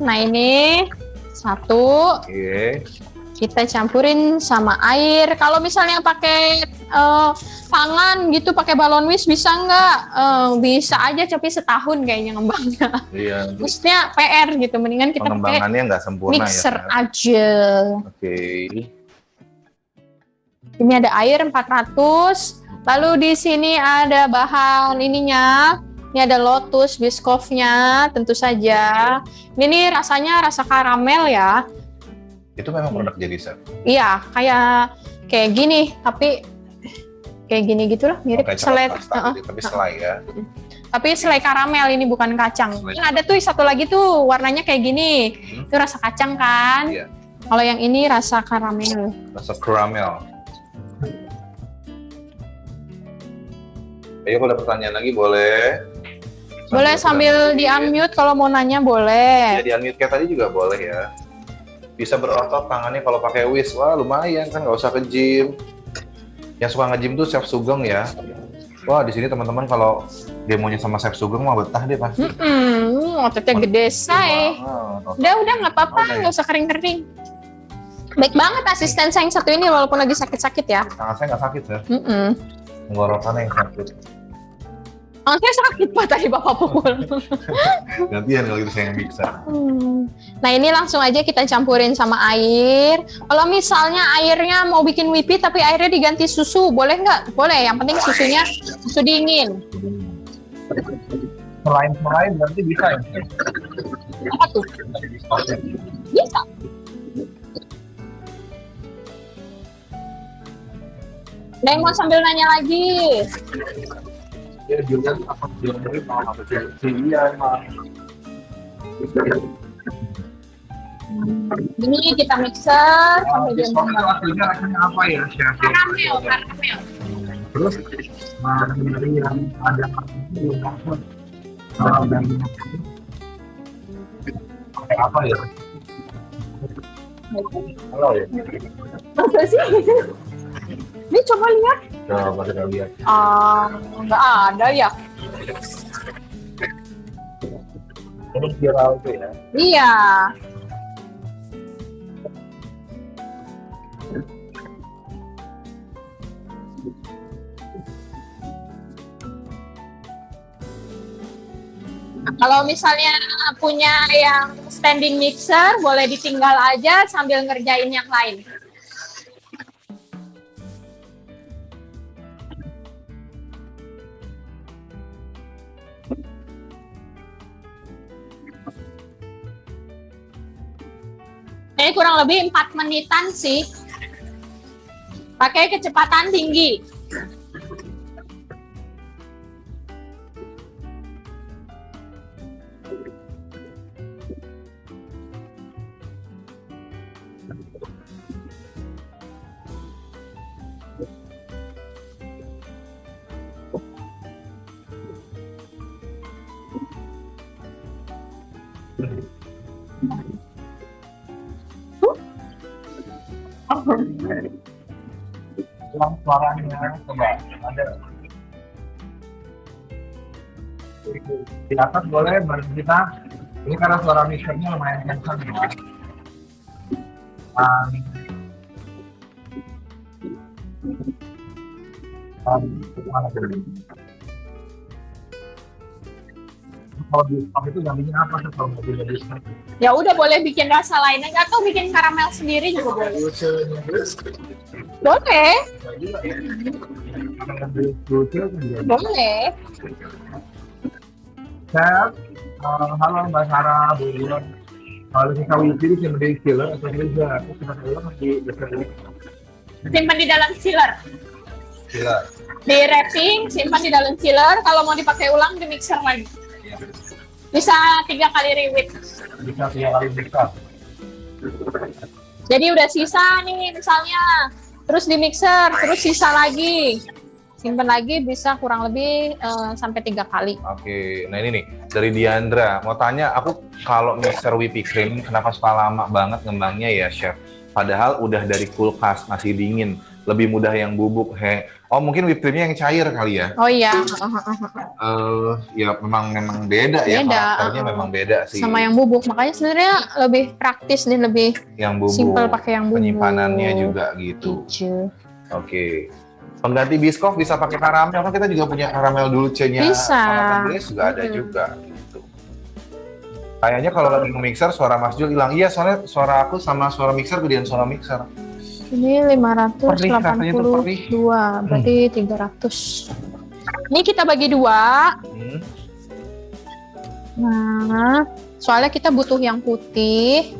Nah ini 1. Oke. Kita campurin sama air. Kalau misalnya pakai tangan gitu, pakai balon whisk bisa nggak? Bisa aja, tapi setahun kayaknya ngembangnya. Iya. Maksudnya PR gitu, mendingan kita pakai pengembangannya nggak sempurna mixer ya. aja. Oke. Ini ada air 400. Lalu di sini ada bahan ininya. Ini ada Lotus Biscoff-nya, tentu saja. Ini rasanya rasa karamel ya. Itu memang produk jadi chef. Iya, kayak gini, tapi kayak gini gitulah, mirip selai. Tapi selai ya. Tapi selai karamel, ini bukan kacang. Yang ada tuh satu lagi tuh warnanya kayak gini. Itu rasa kacang kan? Iya. Kalau yang ini rasa karamel. Rasa karamel. Ayo kalau ada pertanyaan lagi boleh. Boleh sambil di-unmute kalau mau nanya boleh. Ya di-unmute kayak tadi juga boleh ya. Bisa berotot tangannya kalau pakai whisk. Wah lumayan kan, nggak usah ke gym. Yang suka nge-gym tuh Chef Sugeng ya. Wah di sini teman-teman kalau demonya sama Chef Sugeng mah betah deh pasti. Ototnya gede say. Udah nggak apa-apa, nggak usah kering-kering. Baik banget asisten saya yang satu ini walaupun lagi sakit-sakit ya. Tangan saya nggak sakit ya. Tenggorokannya yang sakit. Tangan saya sakit Pak tadi Bapak pukul. Gantian kalau gitu saya yang mixer. Nah ini langsung aja kita campurin sama air. Kalau misalnya airnya mau bikin whippy tapi airnya diganti susu, boleh nggak? Boleh, yang penting susunya susu dingin. Selain berarti bisa ya? Apa tuh? Bisa. Ada yang mau sambil nanya lagi? Ya, Julian apa Julian mau apa sih? Iya, emang. Ini kita mixer sampai dia Artinya rasanya apa ya, Chef? karamel. Terus dari yang ada pakai apa ya? Halo ya. Masa sih? Ini coba lihat. Coba kita lihat. Nggak ada ya. Terus viral tuh ya. Iya. Kalau misalnya punya yang standing mixer, boleh ditinggal aja sambil ngerjain yang lain. Ini kurang lebih 4 menitan sih. Pakai kecepatan tinggi. Ulang suaranya coba ada di atas boleh bareng kita. Ini karena suara mixernya lumayan kencang ya. Mana dulu? Kalau di stop itu gantinya apa sih kalau mau jadi stop? Ya udah boleh bikin rasa lain aja atau bikin karamel sendiri juga boleh. Boleh. Boleh. Chef, halo Mbak Sarah, Bu Bulan. Kalau kita wifi itu yang dari killer atau juga aku sudah ulang di depan. Simpan di dalam chiller. Killer. Di wrapping, simpan di dalam chiller. Kalau mau dipakai ulang di mixer lagi. Bisa 3 kali reheat. Bisa 3 kali mixer. Jadi udah sisa nih misalnya, terus di mixer, terus sisa lagi. Simpan lagi bisa kurang lebih sampai 3 kali. Oke, nah ini nih dari Diandra mau tanya, aku kalau mixer whipping cream kenapa suka lama banget ngembangnya ya chef? Padahal udah dari kulkas masih dingin, lebih mudah yang bubuk. Oh mungkin whipped creamnya yang cair kali ya? Oh iya. Ya memang beda ya, karakternya memang beda sih. Sama yang bubuk, makanya sebenarnya lebih praktis dan lebih yang bubuk, simple pakai yang bubuk. Penyimpanannya juga gitu. Oke. Pengganti Biscoff bisa pakai karamel, kan kita juga punya karamel dulce-nya. Bisa. Juga ada juga gitu. Kayaknya kalau lagi nge-mixer suara Mas Jul hilang. Iya, soalnya suara aku sama suara mixer gedean suara mixer. Ini 582, berarti 300. Ini kita bagi 2. Nah, soalnya kita butuh yang putih.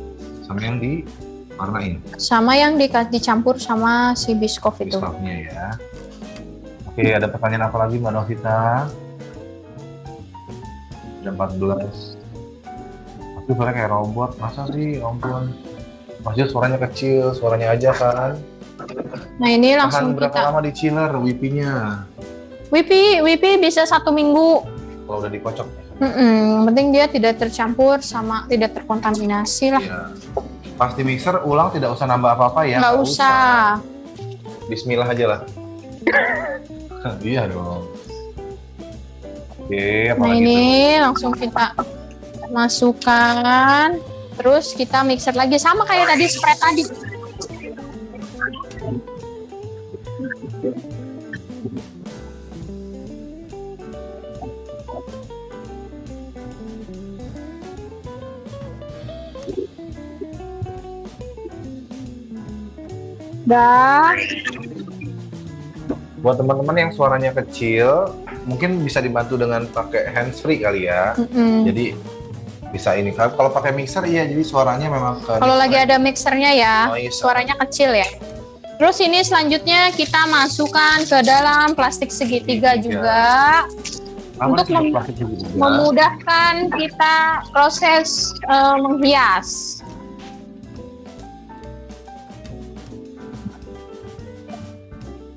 Sama yang diwarnain. Sama yang dicampur sama si Biscoff itu. Biscoffnya ya. Oke, ada pertanyaan apa lagi Mbak Novita? Ada 14. Tapi suaranya kayak robot, masa sih? Ampun. Maksudnya suaranya kecil, suaranya aja kan. Nah ini langsung berapa kita. lama di chiller whippy-nya? Whippy bisa 1 minggu. Kalau udah dikocok. Yang penting dia tidak tercampur sama, tidak terkontaminasi lah. Iya. Pas di mixer ulang tidak usah nambah apa-apa ya? Nggak usah. Bismillah aja lah. Iya dong. Oke, apa Nah lagi ini tuh? langsung kita masukkan. Terus kita mixer lagi sama kayak tadi spread tadi. Dah. Buat teman-teman yang suaranya kecil, mungkin bisa dibantu dengan pakai handsfree kali ya. Jadi bisa ini. Kalau pakai mixer iya, jadi suaranya memang ke. Kalau lagi ada mixernya ya, Noise. suaranya kecil ya. Terus ini selanjutnya kita masukkan ke dalam plastik segitiga juga. Untuk memudahkan kita proses menghias.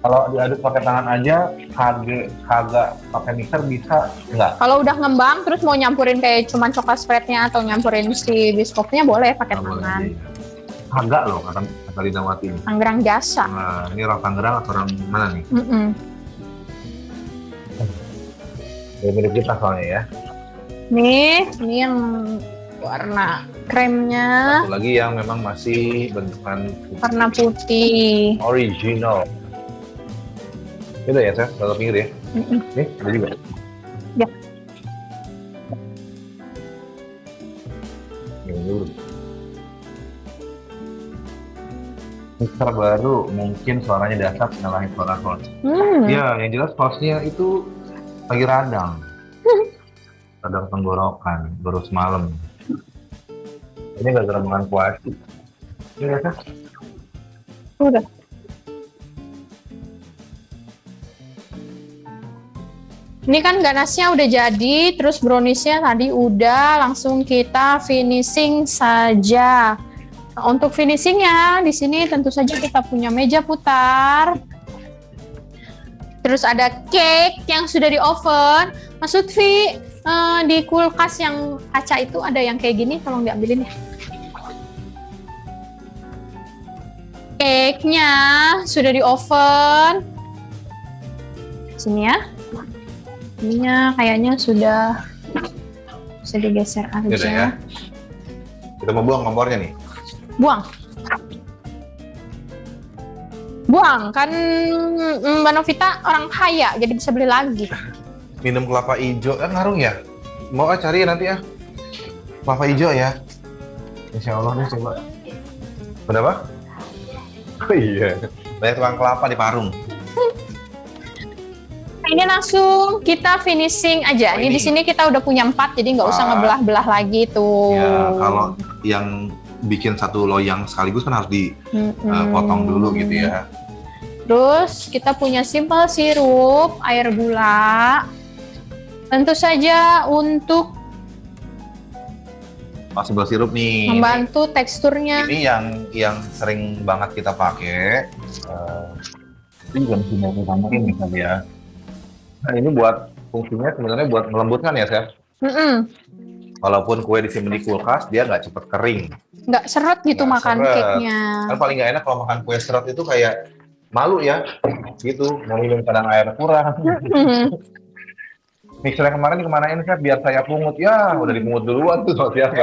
Kalau diaduk pakai tangan aja, kagak pakai mixer bisa nggak? Kalau udah ngembang, terus mau nyampurin kayak cuman coklat spreadnya atau nyampurin si Biscoffnya boleh pakai tangan. Kagak loh, kata Linawati ini. Tangerang Jasa. Nah, ini orang Tangerang atau orang mana nih? Mm-mm. Ya, mirip kita soalnya ya. Ini yang warna kremnya. Satu lagi yang memang masih bentukan Warna putih. original. Itu ya, Chef, kalau pinggir ya. Nih, ada juga. Ya. Mixer baru, mungkin suaranya dasar nyalahin suara host. Ya, yang jelas hostnya itu lagi radang. Radang tenggorokan, baru semalam. Ini gara-gara makan kuasi. Ini kan? Udah. Ini kan ganasnya udah jadi, terus browniesnya tadi udah, langsung kita finishing saja. Nah, untuk finishingnya di sini tentu saja kita punya meja putar. Terus ada cake yang sudah di oven. Mas Lutfi, di kulkas yang kaca itu ada yang kayak gini, tolong diambilin ya. Cake-nya sudah di oven. Sini ya. Ininya kayaknya sudah bisa digeser aja. Udah ya. Kita mau buang kompornya nih. Buang. Buang, kan Mbak Novita orang kaya, jadi bisa beli lagi. Minum kelapa hijau, ngaruh ya? Mau cari nanti ya. Kelapa hijau ya. Insya Allah nih coba. Berapa? Oh iya. Banyak tukang kelapa di Parung. Nah, ini langsung kita finishing aja. Ini di sini kita udah punya 4, jadi nggak usah ngebelah-belah lagi tuh. Ya, kalau yang bikin satu loyang sekaligus kan harus dipotong dulu gitu ya. Terus kita punya simple sirup, air gula. Tentu saja untuk simple sirup nih. membantu teksturnya. Ini yang sering banget kita pakai. Ini juga mesti mau tambahin misalnya ya. Nah, ini buat fungsinya sebenarnya buat melembutkan ya, Chef. Walaupun kue disimpan di kulkas, dia nggak cepet kering. Nggak seret gitu Nggak makan seret. cake-nya. Kan paling nggak enak kalau makan kue seret itu kayak malu ya, gitu. Mau minum kadang air kurang. Mixer yang kemarin dikemanain, Chef? Biar saya pungut. Ya, udah dipungut duluan tuh sama siapa.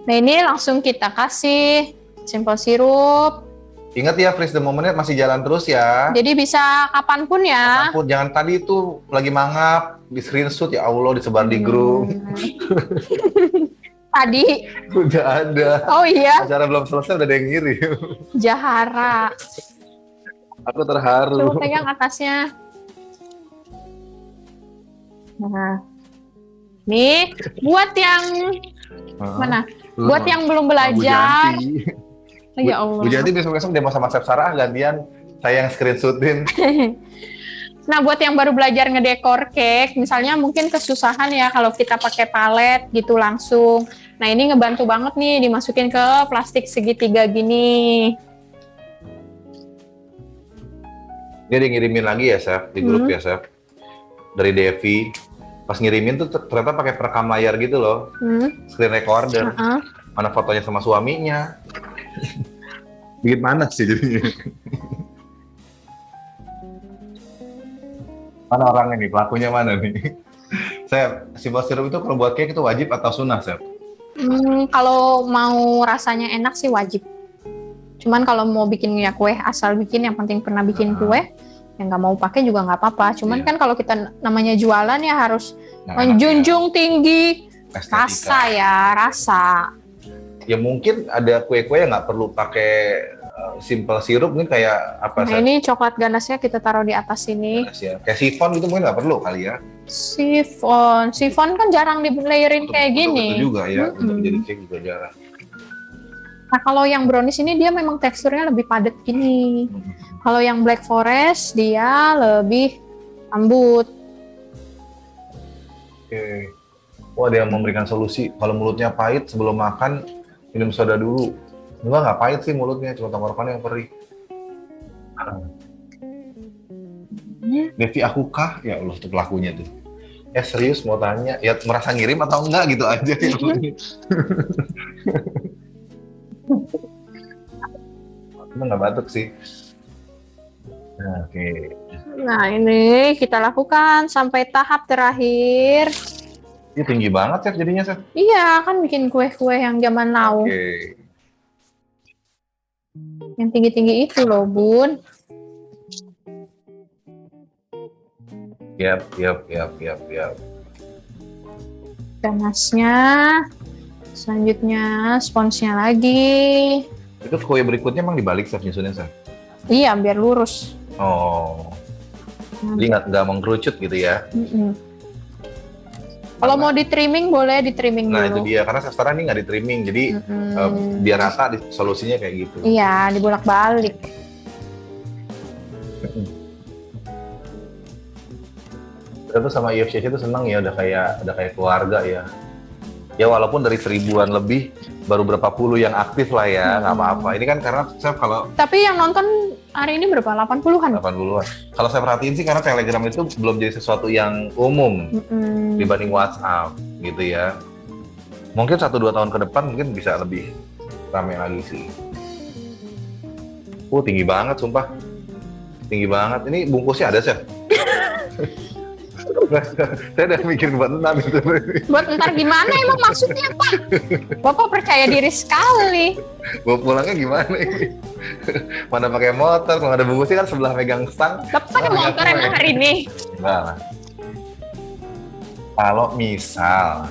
Nah, ini langsung kita kasih simple sirup. Ingat ya, freeze the moment masih jalan terus ya. Jadi bisa kapanpun ya. Ampun, jangan tadi itu lagi mangap, di screenshot ya Allah, disebar di grup. Tadi. Udah ada. Oh iya. Acara belum selesai udah ada yang ngirim. Jahara. Aku terharu. Coba pegang atasnya. Nah. Nih, buat yang mana? Buat yang belum belajar. Ya Allah. Bu Janti besok-besok demo sama Chef Sarah, gantian saya yang screenshotin. Nah, buat yang baru belajar ngedekor cake, misalnya mungkin kesusahan ya kalau kita pakai palet gitu langsung. Nah, ini ngebantu banget nih dimasukin ke plastik segitiga gini. Dia ngirimin lagi ya, Chef, di grup ya, Chef. Dari Devi. Pas ngirimin tuh ternyata pakai perekam layar gitu loh. Screen recorder. Mana fotonya sama suaminya. Bikin panas sih jadinya. Mana orangnya nih, pelakunya mana nih? Chef, simple sirup itu kalau buat cake itu wajib atau sunnah, Chef? Kalau mau rasanya enak sih wajib. Cuman kalau mau bikin ya kue, asal bikin, yang penting pernah bikin kue, yang nggak mau pakai juga nggak apa-apa. Cuman kan kalau kita namanya jualan ya harus menjunjung tinggi rasa ya, rasa. Ya mungkin ada kue-kue yang nggak perlu pakai simple sirup, nih kayak apa? Nah, ini coklat ganasnya kita taruh di atas sini. Ya. Kayak chiffon gitu mungkin nggak perlu kali ya. Chiffon kan jarang di layerin kayak gini. Itu juga ya, untuk jadi cake juga jarang. Nah, kalau yang brownies ini dia memang teksturnya lebih padat gini. Kalau yang black forest dia lebih lembut. Oke. Wah, dia memberikan solusi. Kalau mulutnya pahit sebelum makan, minum soda dulu. Enggak, nggak pahit sih mulutnya, cuma tenggorokannya yang perih. Devi aku kah? Ya Allah, tuh pelakunya tuh. Serius mau tanya, ya merasa ngirim atau enggak gitu aja. Cuma nggak batuk sih. Oke. Nah, ini kita lakukan sampai tahap terakhir. Ini tinggi banget, Chef, jadinya, Chef. Iya, kan bikin kue-kue yang zaman now. Oke. Yang tinggi-tinggi itu loh, Bun. Yap. Ganasnya. Selanjutnya sponsnya lagi. Itu kue berikutnya emang dibalik, Chef, nyusunnya, Chef? Iya, biar lurus. Oh. Jadi nggak mengkerucut gitu ya? Kalau mau di trimming boleh di trimming Nah, dulu. itu dia, karena sekarang ini nggak di trimming, jadi biar rata solusinya kayak gitu. Iya, dibolak-balik. Kita tuh sama IFCC tuh seneng ya, udah kayak keluarga ya. Ya walaupun dari 1000-an lebih, baru berapa puluh yang aktif lah ya, nggak apa-apa. Ini kan karena saya kalau Tapi yang nonton hari ini berapa? 80-an? 80-an. Kalau saya perhatiin sih karena Telegram itu belum jadi sesuatu yang umum dibanding WhatsApp gitu ya. Mungkin 1-2 tahun ke depan mungkin bisa lebih ramai lagi sih. Tinggi banget sumpah. Tinggi banget. Ini bungkusnya ada, Chef? Saya udah mikir buat entar itu. Buat ntar gimana emang maksudnya, Pak? Bapak percaya diri sekali. Bawa pulangnya gimana ini? Mana pakai motor, kalau ada bungkusnya kan sebelah megang stang. Bapak ada motor emang hari ini? Enggak lah. Kalau misal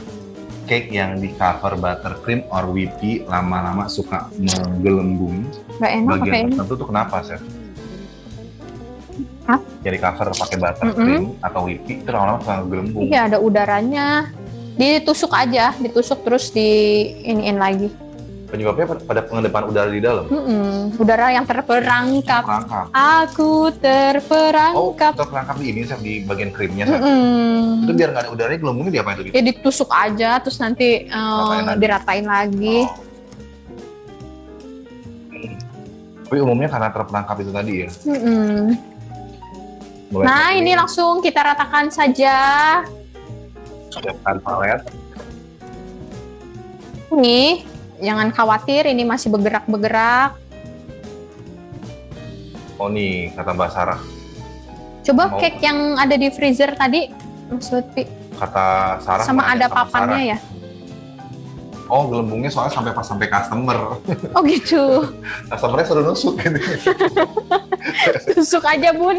cake yang di cover buttercream or whippy lama-lama suka menggelembung, Gak enak pakai bagian ini. tertentu tuh kenapa, Chef? Hah? Jadi cover pakai buttercream atau whippy itu lama-lama suka menggelembung. Iya, ada udaranya. Ditusuk aja, ditusuk terus di iniin lagi. Penyebabnya pada pengedepan udara di dalam. Udara yang terperangkap. Perangkap. Aku terperangkap. Terperangkap di ini, Chef, di bagian krimnya, Chef. Itu biar nggak ada udaranya, gelembungnya diapain tuh? Ya ditusuk aja, terus nanti diratain lagi. Tapi umumnya karena terperangkap itu tadi ya. Nah, ini langsung kita ratakan saja. Siapkan palet. Nih, jangan khawatir, ini masih bergerak-bergerak. Oh nih, kata Mbak Sarah. Coba cake yang ada di freezer tadi, Mas Lutfi. Kata Sarah. Sama ada papannya ya? Oh, gelembungnya soalnya sampai customer. Oh gitu. Customernya suruh nusuk gitu. Tusuk aja, Bun.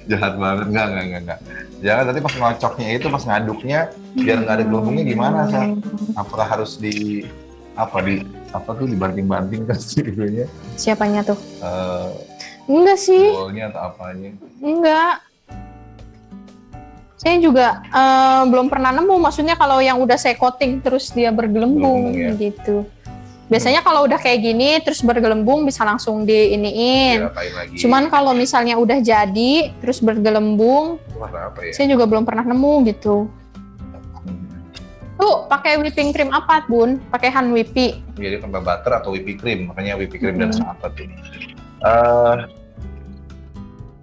Jahat banget, enggak. Jangan nanti pas ngocoknya itu, pas ngaduknya, biar nggak ada gelembungnya gimana, Sah? Apakah harus dibanting-banting kan itunya? Siapanya tuh? Enggak sih. Bolnya atau apanya? Enggak. Saya juga belum pernah nemu, maksudnya kalau yang udah saya coating terus dia bergelembung ya? gitu. Biasanya kalau udah kayak gini terus bergelembung bisa langsung diiniin. Cuman kalau misalnya udah jadi terus bergelembung, warna apa ya? Saya juga belum pernah nemu gitu. Tuh pakai whipping cream apa, Bun? Pakai hand whippy. Jadi tambah butter atau whippy cream, makanya whippy cream dan apa tuh?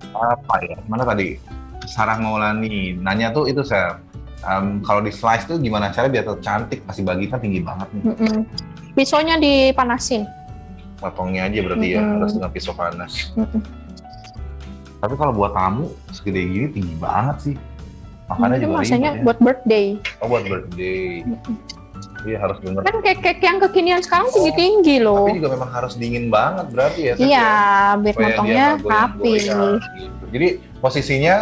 Apa ya? Mana tadi? Sarah Maulani nanya tuh itu saya. Kalau di slice tuh gimana cara biar tetap cantik? Pasti bagi kan tinggi banget nih. Pisaunya dipanasin. Potongnya aja berarti ya, harus dengan pisau panas. Tapi kalau buat tamu segede gini tinggi banget sih. Makanya juga masanya ribet ya. buat birthday. Oh, buat birthday. Iya harus bener. Kan cake yang kekinian sekarang tinggi-tinggi loh. Tapi juga memang harus dingin banget berarti ya. Iya, biar supaya potongnya dia nggak rapi. goyang-goyang gitu. Jadi posisinya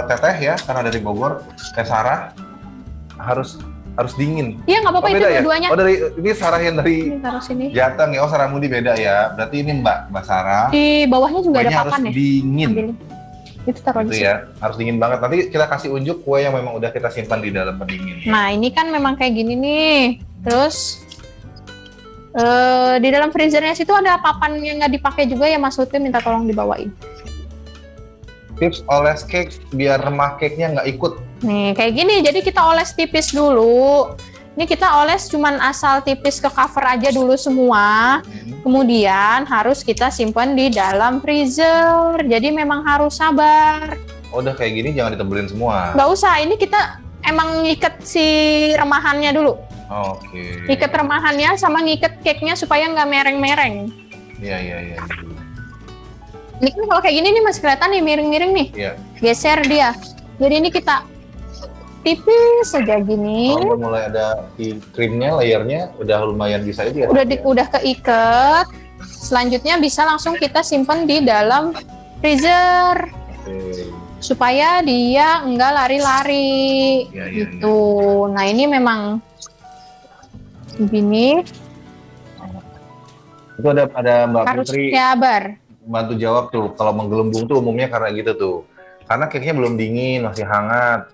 Teteh ya, karena dari Bogor, Teh Sarah harus dingin. Iya, nggak apa-apa itu beda ya? dua-duanya. Oh ini Sarah yang dari Ini taruh sini. Jateng ya, oh Sarah Mudi beda ya. Berarti ini Mbak Sarah. Di bawahnya juga ada Kuenya papan harus ya. dingin. Ambilin. Itu taruh di Gitu sini. ya, harus dingin banget. Nanti kita kasih unjuk kue yang memang udah kita simpan di dalam pendingin. Nah, ini kan memang kayak gini nih. Terus di dalam freezernya situ ada papan yang nggak dipakai juga ya, Mas Lutfi minta tolong dibawain. Tips oles cake biar remah cake-nya nggak ikut. Nih, kayak gini. Jadi kita oles tipis dulu. Ini kita oles cuman asal tipis ke cover aja dulu semua. Kemudian harus kita simpan di dalam freezer. Jadi memang harus sabar. Oh, udah kayak gini jangan ditebelin semua. Nggak usah, ini kita emang ngiket si remahannya dulu. Oke. Ngiket remahannya sama ngiket cake-nya supaya nggak mereng-mereng. Iya. Ini kan kalau kayak gini nih masih kelihatan nih miring-miring nih. Iya. Geser dia. Jadi ini kita tipis saja gini. Kalau udah mulai ada krimnya, layernya udah lumayan bisa itu ya. Udah keikat. Selanjutnya bisa langsung kita simpan di dalam freezer. Oke. Supaya dia enggak lari-lari gitu. Nah, ini memang begini. Itu ada Mbak Harus Putri sabar. bantu jawab tuh, kalau menggelembung tuh umumnya karena gitu tuh. Karena cake-nya belum dingin, masih hangat.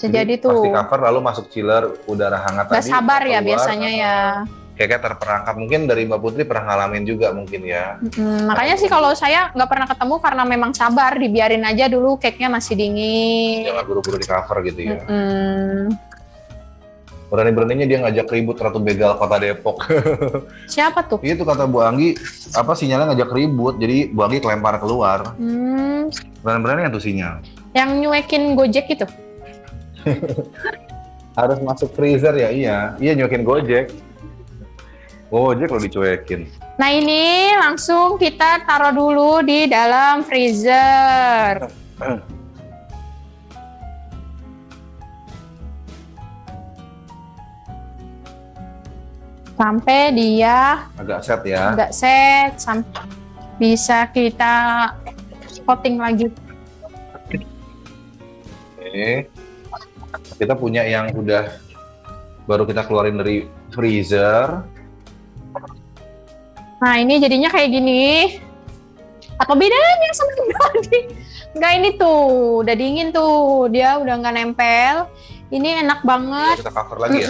Jadi tuh. Pasti cover lalu masuk chiller, udara hangat Nggak tadi. sabar ya keluar, biasanya ya. Kayaknya terperangkap. Mungkin dari Mbak Putri pernah ngalamin juga mungkin ya. Makanya sih kalau saya nggak pernah ketemu karena memang sabar, dibiarin aja dulu cake-nya masih dingin. Jangan buru-buru di cover gitu ya. Berani-beraninya dia ngajak ribut Ratu Begal Kota Depok. Siapa tuh? Itu kata Bu Anggi, apa sinyalnya ngajak ribut, jadi Bu Anggi kelempar keluar. Berani-berani tuh sinyal. Yang nyuekin Gojek itu? Harus masuk freezer ya, iya nyuekin Gojek. Gojek lo dicuekin. Nah ini langsung kita taruh dulu di dalam freezer. Sampai dia Agak set ya. agak set, bisa kita coating lagi. Oke. Kita punya yang udah baru kita keluarin dari freezer. Nah ini jadinya kayak gini. Apa bedanya sama yang tadi? Enggak, ini tuh udah dingin tuh, dia udah nggak nempel. Ini enak banget. Kita cover lagi ya.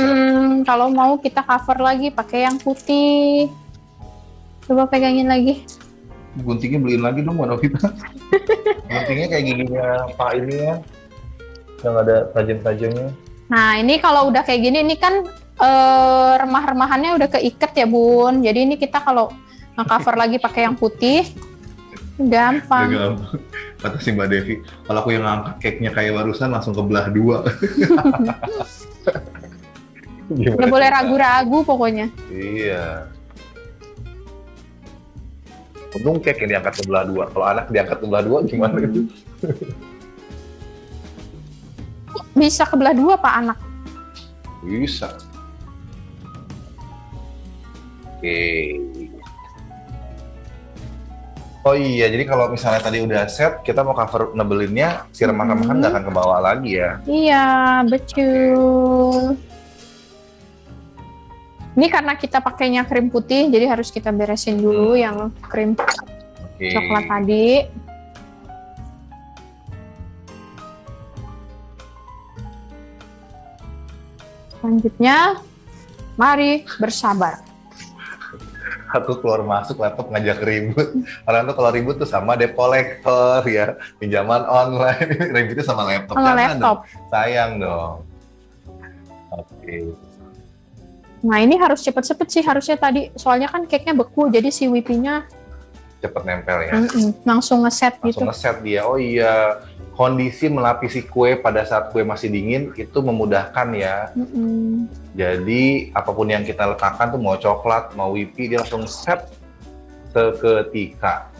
Kalau mau kita cover lagi pakai yang putih. Coba pegangin lagi. Guntingnya beliin lagi dong Mbak Novita. Guntingnya kayak giginya Pak ini ya, yang ada tajam-tajamnya. Nah ini kalau udah kayak gini, ini kan remah-remahannya udah keikat ya Bun. Jadi ini kita kalau nge-cover lagi pakai yang putih, gampang. Gampang. Kata si Mbak Devi, kalau aku yang ngangkat cake-nya kayak barusan langsung kebelah dua. Nggak boleh ragu-ragu pokoknya. Iya. Untung cake yang diangkat kebelah dua. Kalau anak diangkat kebelah dua gimana itu? Bisa kebelah dua Pak anak? Bisa. Oke. Oh iya, jadi kalau misalnya tadi udah set, kita mau cover nebelinnya, si remah-remahan nggak akan ke bawah lagi ya? Iya, betul. Ini karena kita pakainya krim putih, jadi harus kita beresin dulu yang krim coklat tadi. Selanjutnya, mari bersabar. Aku keluar masuk laptop ngajak ribut. Orang tuh kalau ribut tuh sama debt collector ya, pinjaman online, ributnya sama laptop. Sama laptop. Sayang dong. Oke. Nah ini harus cepet-cepet sih harusnya tadi, soalnya kan cake-nya beku, jadi si whipping-nya Cepet nempel ya. langsung ngeset gitu. Langsung ngeset dia. Oh iya, kondisi melapisi kue pada saat kue masih dingin itu memudahkan ya. Jadi apapun yang kita letakkan tuh mau coklat, mau whippy, dia langsung set seketika.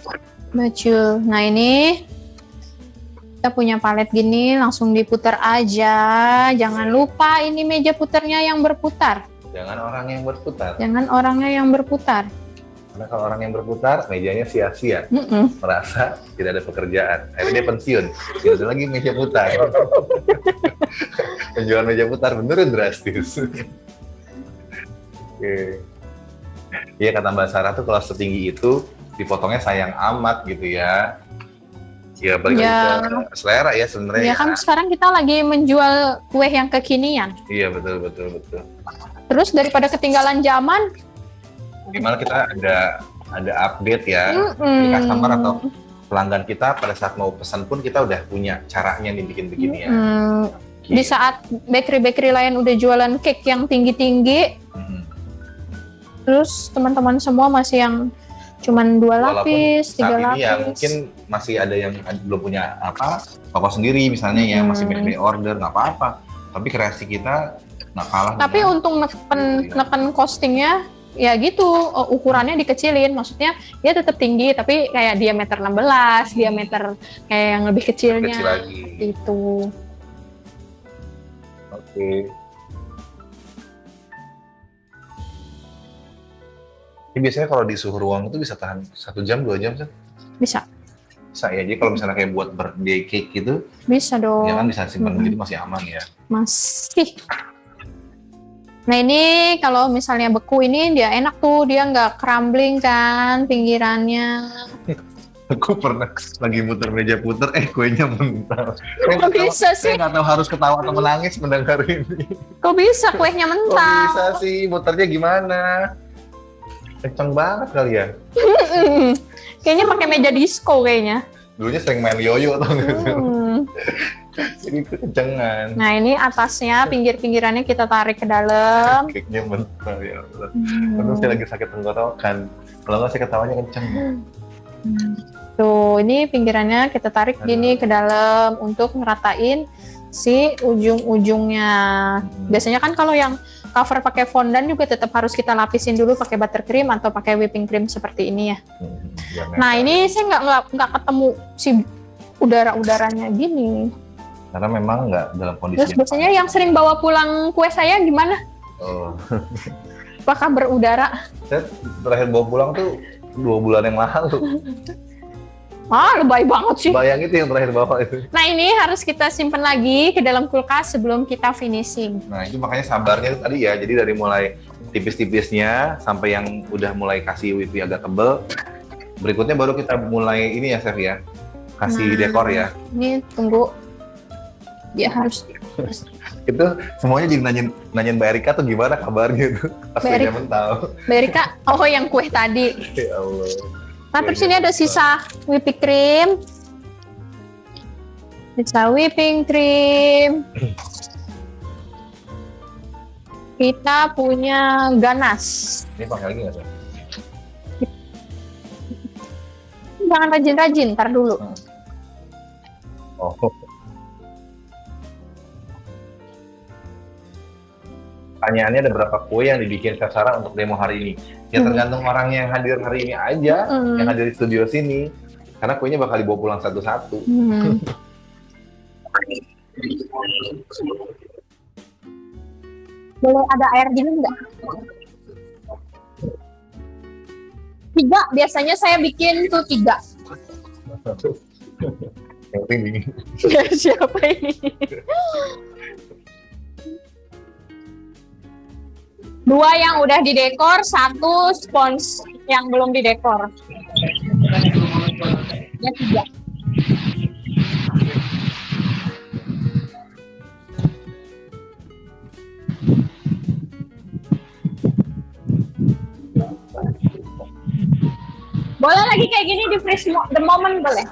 Betul. Nah ini kita punya palet gini, langsung diputar aja. Jangan lupa ini meja putarnya yang berputar. Jangan orang yang berputar. Jangan orangnya yang berputar. Karena kalau orang yang berputar, mejanya sia-sia. Merasa tidak ada pekerjaan. Akhirnya dia pensiun. Tidak ada lagi meja putar. Penjualan meja putar menurun drastis. Oke. Iya kata Mbak Sarah tuh kalau setinggi itu dipotongnya sayang amat gitu ya. Ya balik lagi ke selera ya sebenarnya. Ya kan sekarang kita lagi menjual kue yang kekinian. Iya betul. Terus daripada ketinggalan zaman, gimana kita ada update ya di customer atau pelanggan kita pada saat mau pesan pun kita udah punya caranya nih bikin begini ya. Di saat bakery lain udah jualan cake yang tinggi-tinggi, terus teman-teman semua masih yang cuman 2 lapis, 3 lapis. Ya mungkin masih ada yang belum punya toko sendiri misalnya ya, masih make order nggak apa-apa. Tapi kreasi kita nggak kalah. Tapi untung neken costingnya ya gitu, ukurannya dikecilin, maksudnya dia tetap tinggi tapi kayak diameter 16, diameter kayak yang lebih kecilnya Kecil lagi. itu. Oke. Ini biasanya kalau di suhu ruang itu bisa tahan 1 jam, 2 jam sih? Bisa Ya, jadi kalau misalnya kayak buat birthday cake gitu, bisa dong, ya kan bisa simpan gitu masih aman ya. masih. Nah ini kalau misalnya beku ini dia enak tuh, dia nggak crumbling kan pinggirannya. Aku pernah lagi muter meja puter, kuenya mental. Kok bisa sih? Saya nggak tahu harus ketawa atau menangis mendengar ini. Kok bisa kuenya Kok mentah? bisa sih, muternya gimana? Kenceng banget kali ya. Kayaknya pakai meja disco kayaknya. Dulunya sering main yoyo atau gitu. Hmm. Jadi kekencengan. Nah ini atasnya, pinggir-pinggirannya kita tarik ke dalam. Cake-nya mental ya Allah. Terus saya lagi sakit tenggorokan. Kalau nggak saya ketawanya kenceng. Tuh, ini pinggirannya kita tarik gini ke dalam untuk ngeratain si ujung-ujungnya. Biasanya kan kalau yang cover pakai fondant juga tetap harus kita lapisin dulu pakai buttercream atau pakai whipping cream seperti ini ya. Nah ini saya nggak ketemu si udara-udaranya gini. Karena memang nggak dalam kondisi. Terus biasanya yang sering bawa pulang kue saya gimana? Oh. Apakah berudara? Saya terakhir bawa pulang tuh 2 bulan yang lalu. Lebay banget sih. Bayang itu yang terakhir bawa itu. Nah ini harus kita simpan lagi ke dalam kulkas sebelum kita finishing. Nah itu makanya sabarnya itu tadi ya. Jadi dari mulai tipis-tipisnya sampai yang udah mulai kasih whippy agak tebel. Berikutnya baru kita mulai ini ya Chef ya. Kasih dekor ya. Ini tunggu. Dia harus. Itu semuanya jadi nanyain Mbak Erika tuh gimana kabarnya tuh pas kuenya mental. Mbak Erika, yang kue tadi. Ya Allah. Nah terus ini ada sisa whipping cream. Sisa whipping cream. Kita punya ganas. Ini pakai lagi nggak sih? Jangan rajin-rajin, ntar dulu. Oh. Pertanyaannya ada berapa kue yang dibikin Chef Sarah untuk demo hari ini? Ya tergantung orang yang hadir hari ini aja, yang hadir di studio sini. Karena kuenya bakal dibawa pulang satu-satu. Boleh ada air dingin nggak? 3, biasanya saya bikin tuh 3. Yang penting dingin. Siapa ini? 2 yang udah didekor, 1 spons yang belum didekor. Ya 3. Boleh lagi kayak gini di freeze the moment boleh?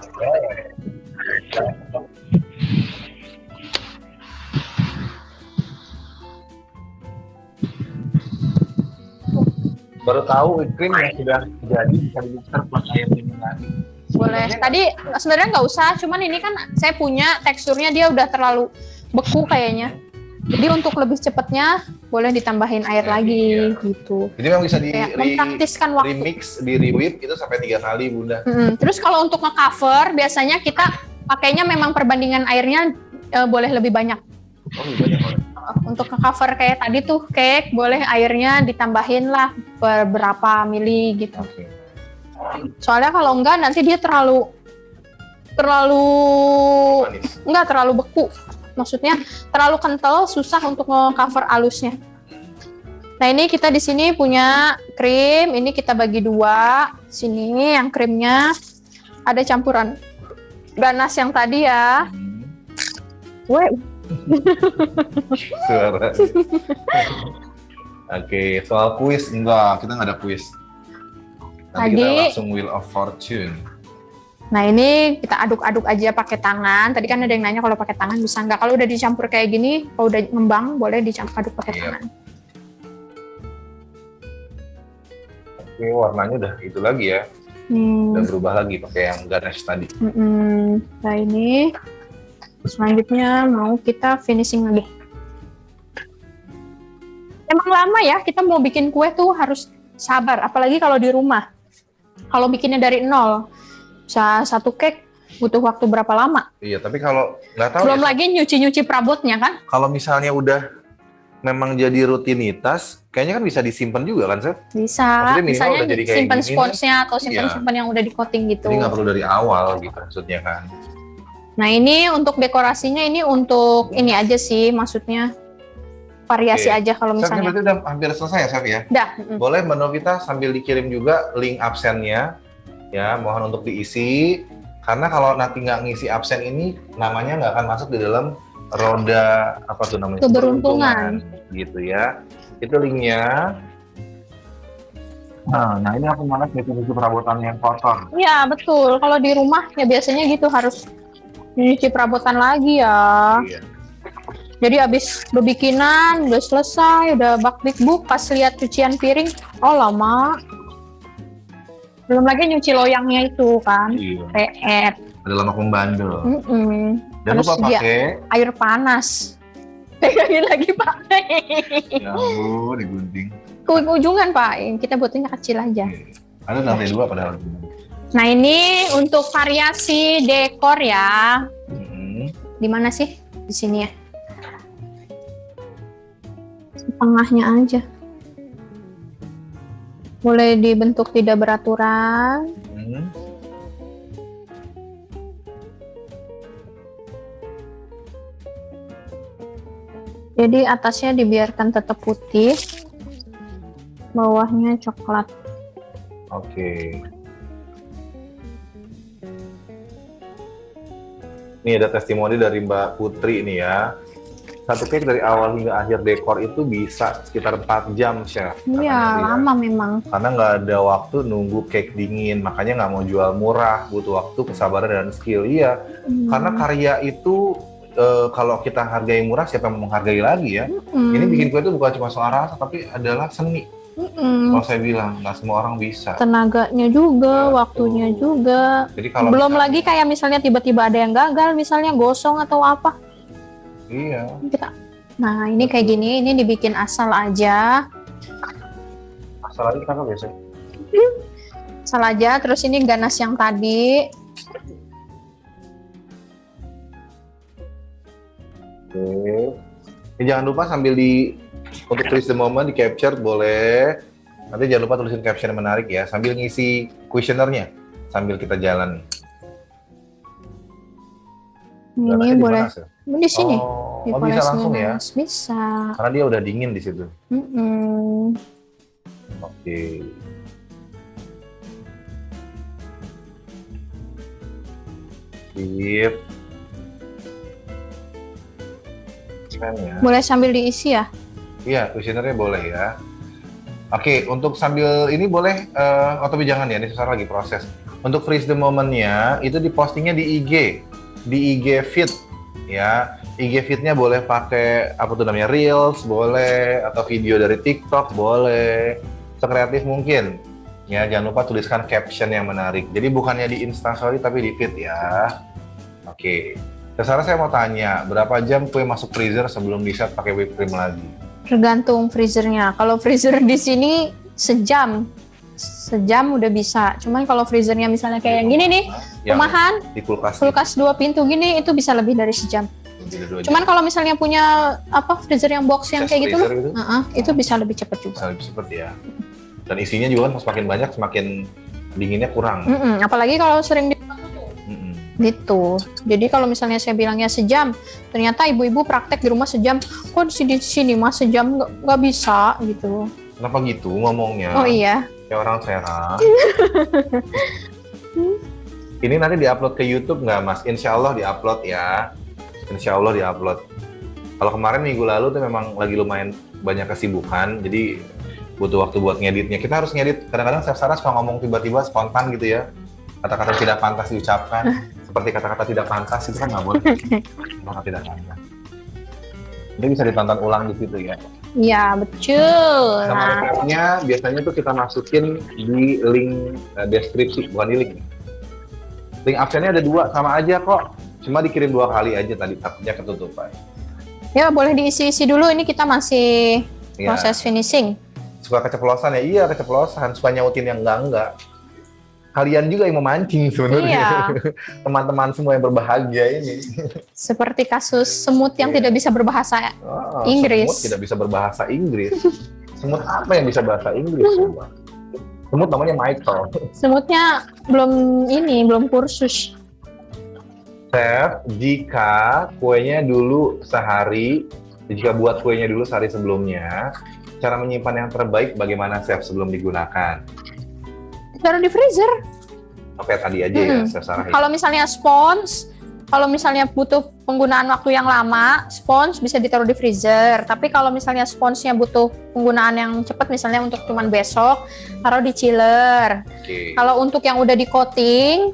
Baru tahu whipped cream yang sudah jadi bisa dibuka buat air minum lagi. Boleh. Tadi sebenarnya nggak usah, cuman ini kan saya punya teksturnya dia udah terlalu beku kayaknya. Jadi untuk lebih cepatnya boleh ditambahin air lagi gitu. Jadi memang bisa mempraktiskan waktu. remix, di re-whip itu sampai 3 kali Bunda. Terus kalau untuk nge-cover biasanya kita pakainya memang perbandingan airnya boleh lebih banyak. Oh, lebih banyak. Untuk nge-cover kayak tadi tuh cake boleh airnya ditambahin lah beberapa mili gitu. Okay. Soalnya kalau enggak nanti dia terlalu Manis. enggak terlalu beku. Maksudnya terlalu kental, susah untuk nge-cover alusnya. Nah ini kita di sini punya krim, ini kita bagi 2. Sini yang krimnya ada campuran ganas yang tadi ya. Suara. Oke, soal kuis enggak, kita nggak ada kuis. Nanti kita langsung Wheel of Fortune. Nah ini kita aduk-aduk aja pakai tangan. Tadi kan ada yang nanya kalau pakai tangan bisa nggak? Kalau udah dicampur kayak gini, kalau udah ngembang boleh dicampur aduk pakai tangan. Oke, warnanya udah itu lagi ya. Udah berubah lagi pakai yang ganache tadi. Nah ini selanjutnya mau kita finishing lagi. Emang lama ya, kita mau bikin kue tuh harus sabar. Apalagi kalau di rumah. Kalau bikinnya dari nol, bisa satu cake butuh waktu berapa lama? Iya, tapi kalau nggak tahu Belum ya, lagi nyuci-nyuci perabotnya kan? kalau misalnya udah memang jadi rutinitas, kayaknya kan bisa disimpan juga kan, Chef? Bisa. Maksudnya minimal Misalnya udah jadi kayak simpan gini sponsnya atau Iya. simpan-simpan yang udah di coating gitu. Jadi nggak perlu dari awal gitu maksudnya kan. Nah ini untuk dekorasinya ini untuk ini aja sih, maksudnya variasi Oke. aja kalau Chef, ini misalnya. berarti udah hampir selesai ya, Chef ya? Dah. Boleh menu kita sambil dikirim juga link absennya, ya mohon untuk diisi. Karena kalau nanti nggak ngisi absen ini, namanya nggak akan masuk di dalam roda apa tuh namanya? Keberuntungan. Gitu ya. Itu linknya. Nah ini aku malas nyuci perabotan yang kotor. Iya betul. Kalau di rumah ya biasanya gitu harus nyuci perabotan lagi ya. Iya. Jadi abis bebikinan udah selesai, udah bak buk pas lihat cucian piring, oh lama. Belum lagi nyuci loyangnya itu kan, Iya. PR. Ada lama membandel. Dan Harus lupa sedia pakai. air panas. Pegangin lagi Pak. Ya ampun, digunting. Ke ujungan Pak, kita buatnya kecil aja. Ada lantai 2 padahal. Nah ini untuk variasi dekor ya. Di mana sih? Di sini ya. Tengahnya aja. Boleh dibentuk tidak beraturan. Jadi atasnya dibiarkan tetap putih, bawahnya coklat. Oke. Ini ada testimoni dari Mbak Putri nih ya. Satu cake dari awal hingga akhir dekor itu bisa sekitar 4 jam, Chef. Iya, lama memang. Karena nggak ada waktu nunggu cake dingin, makanya nggak mau jual murah, butuh waktu, kesabaran, dan skill. Iya, karena karya itu kalau kita hargai murah, siapa yang mau menghargai lagi ya? Ini bikin kue itu bukan cuma soal rasa, tapi adalah seni. Kalau saya bilang, nggak semua orang bisa. Tenaganya juga, waktunya juga. Jadi kalau belum lagi kayak misalnya tiba-tiba ada yang gagal, misalnya gosong atau apa. Iya. Nah ini kayak gini, ini dibikin asal aja. Asal aja kenapa biasanya? Asal aja, terus ini ganas yang tadi. Oke. Ini jangan lupa sambil untuk freeze the moment di capture boleh. Nanti jangan lupa tulisin caption yang menarik ya, sambil ngisi kuesionernya sambil kita jalan. Ini boleh di sini. Oh, bisa langsung ya? Bisa. Karena dia udah dingin di situ. Oke. Sip. Ya. Boleh sambil diisi ya? Iya, kuesionernya boleh ya. Oke, untuk sambil ini boleh, tapi jangan ya, ini susah lagi proses. Untuk freeze the moment-nya, itu dipostingnya di IG feed ya. IG feed-nya boleh pakai apa tuh namanya, Reels boleh, atau video dari TikTok boleh, sekreatif mungkin. Ya, jangan lupa tuliskan caption yang menarik. Jadi bukannya di Instastory tapi di feed ya. Oke. Sekarang saya mau tanya, berapa jam kue masuk freezer sebelum di-set pakai whipped cream lagi? Tergantung freezernya. Kalau freezer di sini sejam udah bisa. Cuman kalau freezernya misalnya kayak yang gini nih, rumahan, di kulkas 2 pintu gini, itu bisa lebih dari sejam. Cuman kalau misalnya punya freezer yang box yang kayak gitu, itu bisa lebih cepat juga. Bisa lebih cepat ya. Dan isinya juga kan semakin banyak, semakin dinginnya kurang. Apalagi kalau sering gitu. Jadi kalau misalnya saya bilangnya sejam, ternyata ibu-ibu praktek di rumah sejam, kok di sini mas sejam nggak bisa gitu. Kenapa gitu ngomongnya? Oh iya. Kayak orang serang. Ini nanti diupload ke YouTube nggak mas? Insya Allah diupload ya. Insya Allah diupload. Kalau kemarin minggu lalu tuh memang lagi lumayan banyak kesibukan, jadi butuh waktu buat ngeditnya. Kita harus ngedit. Kadang-kadang Chef Sarah suka ngomong tiba-tiba spontan gitu ya. Kata-kata tidak pantas diucapkan. Seperti kata-kata tidak pantas itu kan nggak boleh. Kata tidak pantas. Ini bisa ditonton ulang di situ ya. Iya betul. Sama resepnya biasanya tuh kita masukin di link deskripsi, bukan di link. Link absennya ada 2, sama aja kok. Cuma dikirim 2 kali aja tadi, takutnya ketutupan. Ya boleh diisi-isi dulu. Ini kita masih proses finishing. suka keceplosan ya? Iya, keceplosan. Suka nyautin yang enggak. Kalian juga yang memancing sebenarnya. Iya. Teman-teman semua yang berbahagia ini. Seperti kasus semut yang Iya. tidak bisa berbahasa Inggris. Semut tidak bisa berbahasa Inggris. Semut apa yang bisa bahasa Inggris? Coba? Semut namanya Michael. Semutnya belum kursus. Chef, jika kuenya dulu jika buat kuenya dulu sehari sebelumnya, cara menyimpan yang terbaik bagaimana Chef sebelum digunakan? Taruh di freezer. Oke, tadi aja ya, Chef Sarah. Kalau misalnya spons, kalau misalnya butuh penggunaan waktu yang lama, spons bisa ditaruh di freezer. Tapi kalau misalnya sponsnya butuh penggunaan yang cepat, misalnya untuk cuman besok, taruh di chiller. Oke. Kalau untuk yang udah di coating,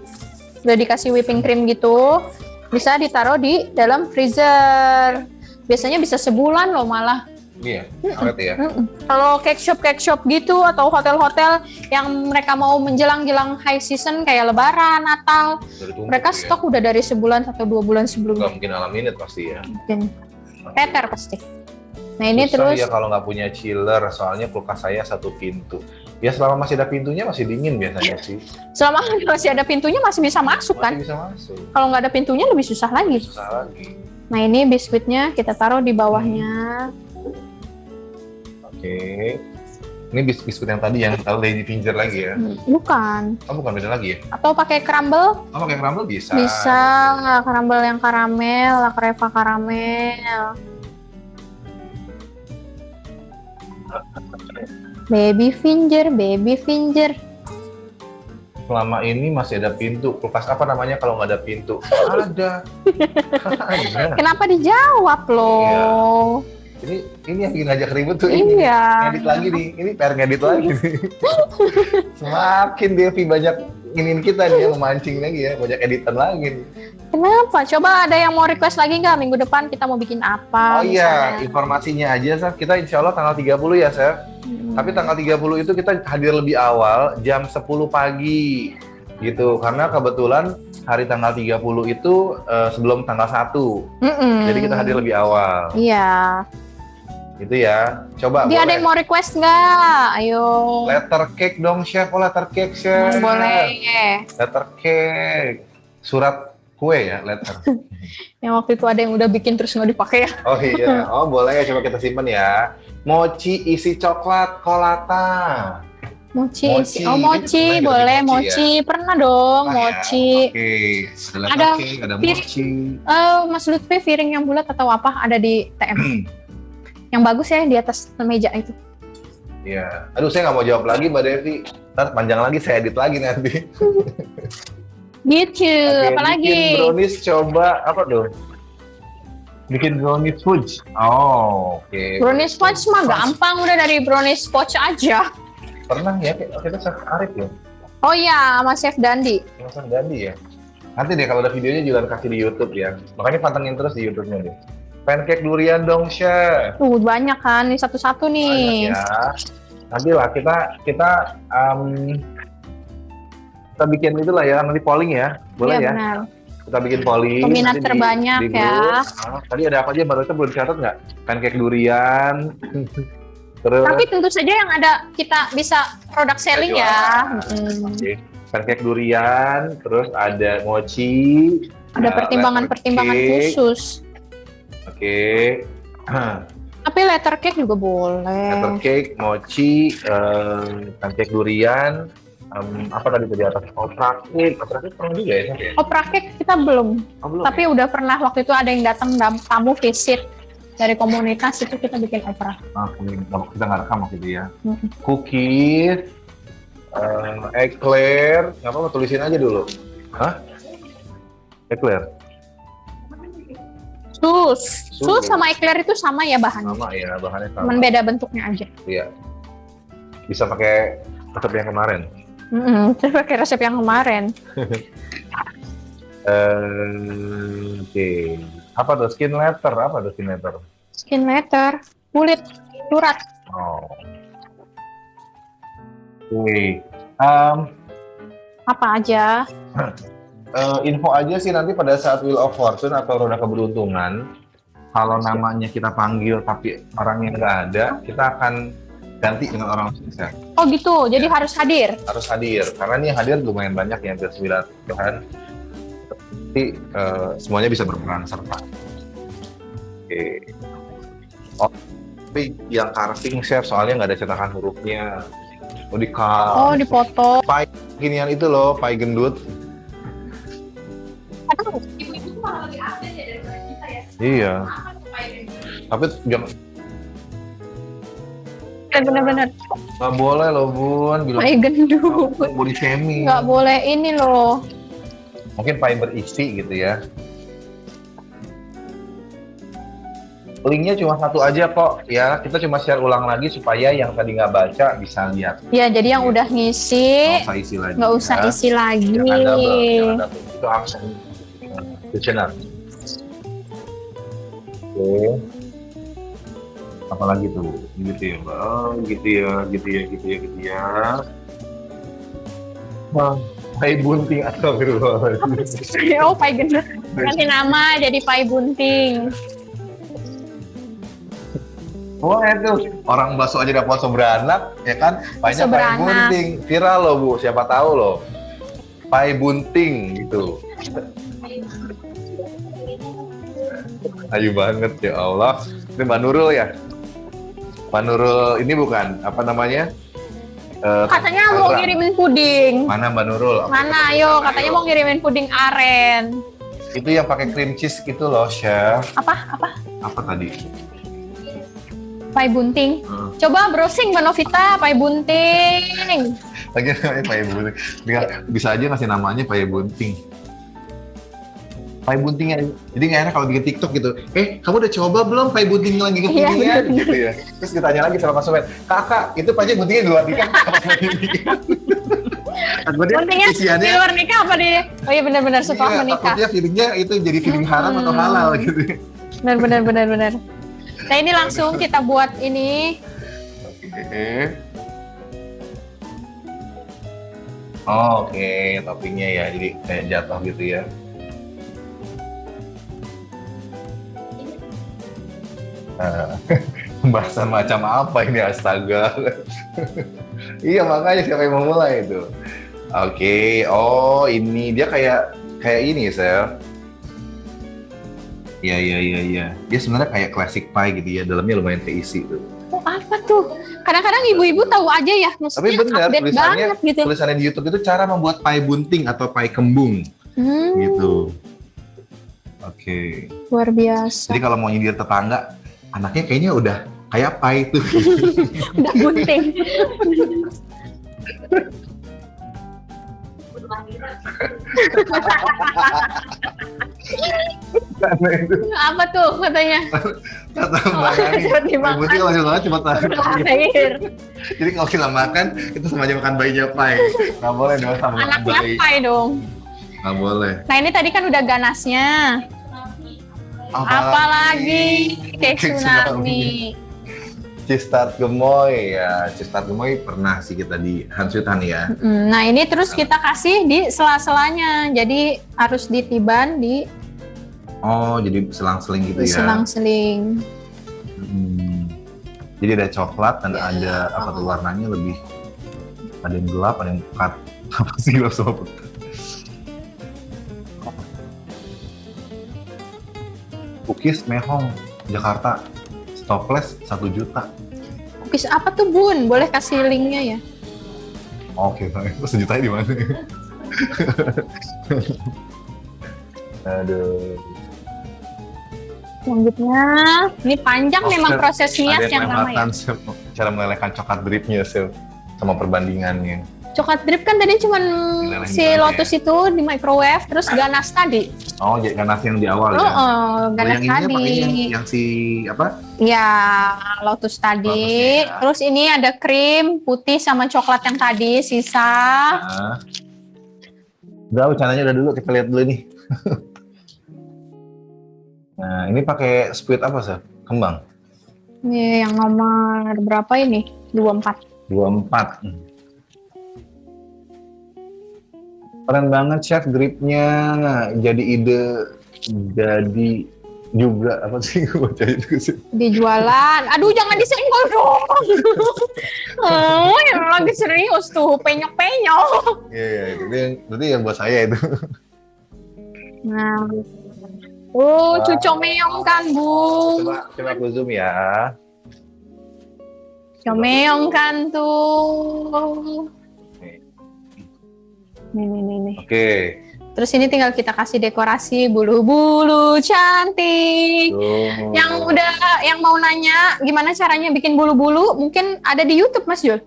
udah dikasih whipping cream gitu, bisa ditaruh di dalam freezer. Biasanya bisa sebulan loh malah. Iya, awet ya. Kalau cake shop gitu atau hotel-hotel yang mereka mau menjelang high season kayak Lebaran, Natal, Dari tumpuk mereka ya. stok udah dari sebulan atau 2 bulan sebelumnya. Nggak mungkin alam minute pasti ya. Mungkin teter pasti. Nah ini Susah terus ya kalau nggak punya chiller, soalnya kulkas saya 1 pintu. Ya selama masih ada pintunya masih dingin biasanya sih. selama masih ada pintunya masih bisa masuk kan? Masih bisa masuk. Kalau nggak ada pintunya lebih susah lagi. Susah lagi. Nah ini biskuitnya kita taruh di bawahnya. Oke. Ini biskuit yang tadi yang lady finger lagi ya? Bukan. Oh bukan, beda lagi ya? Atau pakai crumble? Oh pakai crumble bisa. Bisa. Crumble yang karamel, La Creva karamel. Baby finger. Selama ini masih ada pintu. Kulkas apa namanya kalau nggak ada pintu? Ada. Ada. Kenapa dijawab loh? Ini yang bikin ngajak ribut tuh ini. Iya. Ngedit lagi nih. Ini PR ngedit lagi nih. Semakin Devi banyak ingin kita nih memancing lagi ya, banyak editan lagi nih. Kenapa? Coba ada yang mau request lagi nggak minggu depan kita mau bikin apa? Oh iya, misalnya? informasinya aja Saf. Kita insya Allah tanggal 30 ya Saf. Tapi tanggal 30 itu kita hadir lebih awal jam 10 pagi gitu. Karena kebetulan hari tanggal 30 itu sebelum tanggal 1. Jadi kita hadir lebih awal. Iya. Gitu ya. Coba Dia ada boleh. yang mau request nggak? Ayo. Letter cake dong Chef. Oh letter cake Chef. Boleh. Letter cake. Surat kue ya, letter. Yang waktu itu ada yang udah bikin terus nggak dipakai ya. Oh iya. Oh boleh, coba kita simpen ya. Mochi isi coklat kolata. Mochi. Mochi. Oh mochi, Ini pernah boleh bikin mochi mochi. Pernah dong Pernah ya? mochi. Oke. Ada Ada letter cake, ada pir- mochi. Mas Lutfi piring yang bulat atau apa ada di TM. Yang bagus ya di atas meja itu. Iya. Aduh, saya nggak mau jawab lagi, Mbak Devi. Ntar panjang lagi, saya edit lagi nanti. Gitu. Oke, Apalagi? bikin brownies coba apa tuh? Bikin brownies fudge. Oh, oke. Brownies fudge mah gampang, udah dari brownies fudge aja. Pernah ya kita Chef Arif ya? Oh iya, sama Chef Dandi. Chef Dandi ya. Nanti deh kalau ada videonya juga kasih di YouTube ya. Makanya pantengin terus di YouTube-nya deh. Pancake durian dong, Chef. Banyak kan, ini satu-satu nih. Banyak ya. Nanti lah kita bikin itulah ya, nanti polling ya. Boleh Iya ya? benar. Kita bikin polling. Peminat nanti terbanyak di ya. grup. Tadi ada apa aja baru itu belum dicatat nggak? Pancake durian. Terus Tapi tentu saja yang ada kita bisa produk selling ya. Oke. Pancake durian, terus ada mochi. Ada pertimbangan-pertimbangan letter cake. khusus. Oke. Tapi letter cake juga boleh. Letter cake, mochi, pancake durian, apa tadi di atas? Opera cake pernah juga ya? Chef, ya? Opera cake kita belum. Oh, belum Tapi ya? udah pernah waktu itu ada yang datang tamu visit dari komunitas itu kita bikin opera. Kita nggak rekam waktu itu ya. Mm-mm. Cookies, eclair, nggak apa-apa tulisin aja dulu. Hah? Eclair? Sus sama eclair itu sama ya bahannya. Sama ya, bahannya sama. Cuman beda bentuknya aja. Iya. Bisa pakai resep yang kemarin. Terus pakai resep yang kemarin. Oke. Apa tuh skin letter? Apa tuh skin letter? Skin letter, kulit, surat. Oh. Oke. Apa aja? Info aja sih nanti pada saat Wheel of Fortune atau roda keberuntungan, kalau namanya kita panggil tapi orangnya nggak ada, kita akan ganti dengan orang chef. Oh gitu, jadi harus hadir. Harus hadir, karena ini yang hadir lumayan banyak ya, hampir 9 bahan. Jadi semuanya bisa berperan serta. Oke. Oh, tapi yang carving chef soalnya nggak ada cetakan hurufnya. Oh, dipotong. Pai ginian itu loh, pai gendut. Aduh, ibu-ibu malah lebih update ya daripada kita ya. Iya. Apa tuh pai gendut? Tapi jangan, Bener-bener. nggak boleh loh Bun, bilang Pai gendut. body shaming. Nggak boleh ini loh. Mungkin pai berisi gitu ya. Linknya cuma satu aja kok ya, kita cuma share ulang lagi supaya yang tadi nggak baca bisa lihat. Ya, jadi yang udah ngisi Nggak usah isi lagi. nggak usah ya. isi lagi. Jangan double, jangan double. Itu aksen questioner. Oke. Apalagi tuh, gitu ya Mbak. Oh, gitu ya. Wah, pai bunting atau Oh, pai gendut. Ganti nama jadi pai bunting. Oh itu orang bakso aja dapat bakso beranak, ya kan? Painya Bakso pai beranak. bunting, viral loh Bu, siapa tahu loh. Pai bunting gitu. Ayu banget ya Allah. Ini Mbak Nurul ya? Mbak Nurul ini bukan apa namanya? Katanya mau Instagram. ngirimin puding. Mana Mbak Nurul? Mana ayo, katanya mau ngirimin puding aren. Itu yang pakai cream cheese gitu loh, Chef. Apa? Apa tadi? Pai bunting. Coba browsing Mbak Novita, pai bunting. Lagi namanya pai bunting. Bisa aja ngasih namanya pai bunting. Pai buntingnya, jadi nggak enak kalau bikin TikTok gitu. Kamu udah coba belum pai bunting lagi kekinian Iya, gitu ya. Terus ditanya lagi sama konsumen, kakak itu pai buntingnya di luar nikah apa di nikah? Buntingnya di luar nikah apa di? Oh iya benar-benar setelah menikah. Takutnya feelingnya itu jadi feeling haram atau halal gitu. Benar. Nah ini langsung kita buat ini. Oke, toppingnya ya, jadi kayak jatuh gitu ya. Pembahasan macam apa ini, astaga. Iya makanya siapa yang mau mulai itu. Oke, oh ini dia kayak ini Sel. Iya. Dia sebenarnya kayak classic pie gitu ya, dalamnya lumayan keisi tuh. Oh apa tuh? Kadang-kadang ibu-ibu tahu aja ya, Tapi maksudnya benar update banget gitu. tulisannya di YouTube itu cara membuat pie bunting atau pie kembung gitu. Oke. Luar biasa. Jadi kalau mau nyindir tetangga, anaknya kayaknya udah kayak pie tuh. Udah bunting. Karena itu Apa tuh katanya? kata Mbak Nani, Cepat pie dimakan. bunting langsung banget cuma tahu. Lahir. Jadi kalau kita makan, itu sama aja makan bayinya pie. Nggak boleh dong sama makan Anaknya bayi. pai dong. Nggak boleh. Nah ini tadi kan udah ganasnya. Apalagi kayak tsunami. Cheese tart gemoy ya. Cheese tart gemoy pernah sih kita di Hansutan ya. Nah ini terus kita kasih di sela-selanya. Jadi harus ditiban di Oh, jadi selang-seling gitu ya. selang-seling. Jadi ada coklat dan ada apa tuh warnanya lebih, ada yang gelap, ada yang pekat. Apa sih gelap sama pekat? Cookies Mehong Jakarta, stopless 1 juta. Cookies apa tuh Bun? Boleh kasih linknya ya? Oke, baik. Terus 1 jutanya di mana? Aduh. Selanjutnya, ini panjang memang prosesnya Ada yang lama ya. cara melelehkan coklat dripnya sih, sama perbandingannya. Coklat drip kan tadi cuman Dilelehin si aja. Lotus itu di microwave, terus ganas tadi. Oh, jadi ganas yang di awal ya. Ganas yang ininya tadi. pakai yang si apa? Ya, Lotus tadi. Lotusnya, ya. Terus ini ada krim putih sama coklat yang tadi sisa. Nah. Udah, bercandanya udah dulu, kita lihat dulu nih. Nah, ini pakai squid apa sih? Kembang. Ini yang nomor berapa ini? 24. 24. Keren banget chef, dripnya jadi ide, jadi juga apa sih gue baca itu sih? Dijualan. Aduh, jangan disenggol dong. Oh, yang lagi serius tuh, penyok-penyok. Iya, itu yang buat saya itu. Nah. Cuco meong kan, Bu. Coba aku zoom ya. Cuco meong kan tuh. Nih. Oke. Terus ini tinggal kita kasih dekorasi bulu-bulu cantik. Yang mau nanya gimana caranya bikin bulu-bulu, mungkin ada di YouTube, Mas Jul?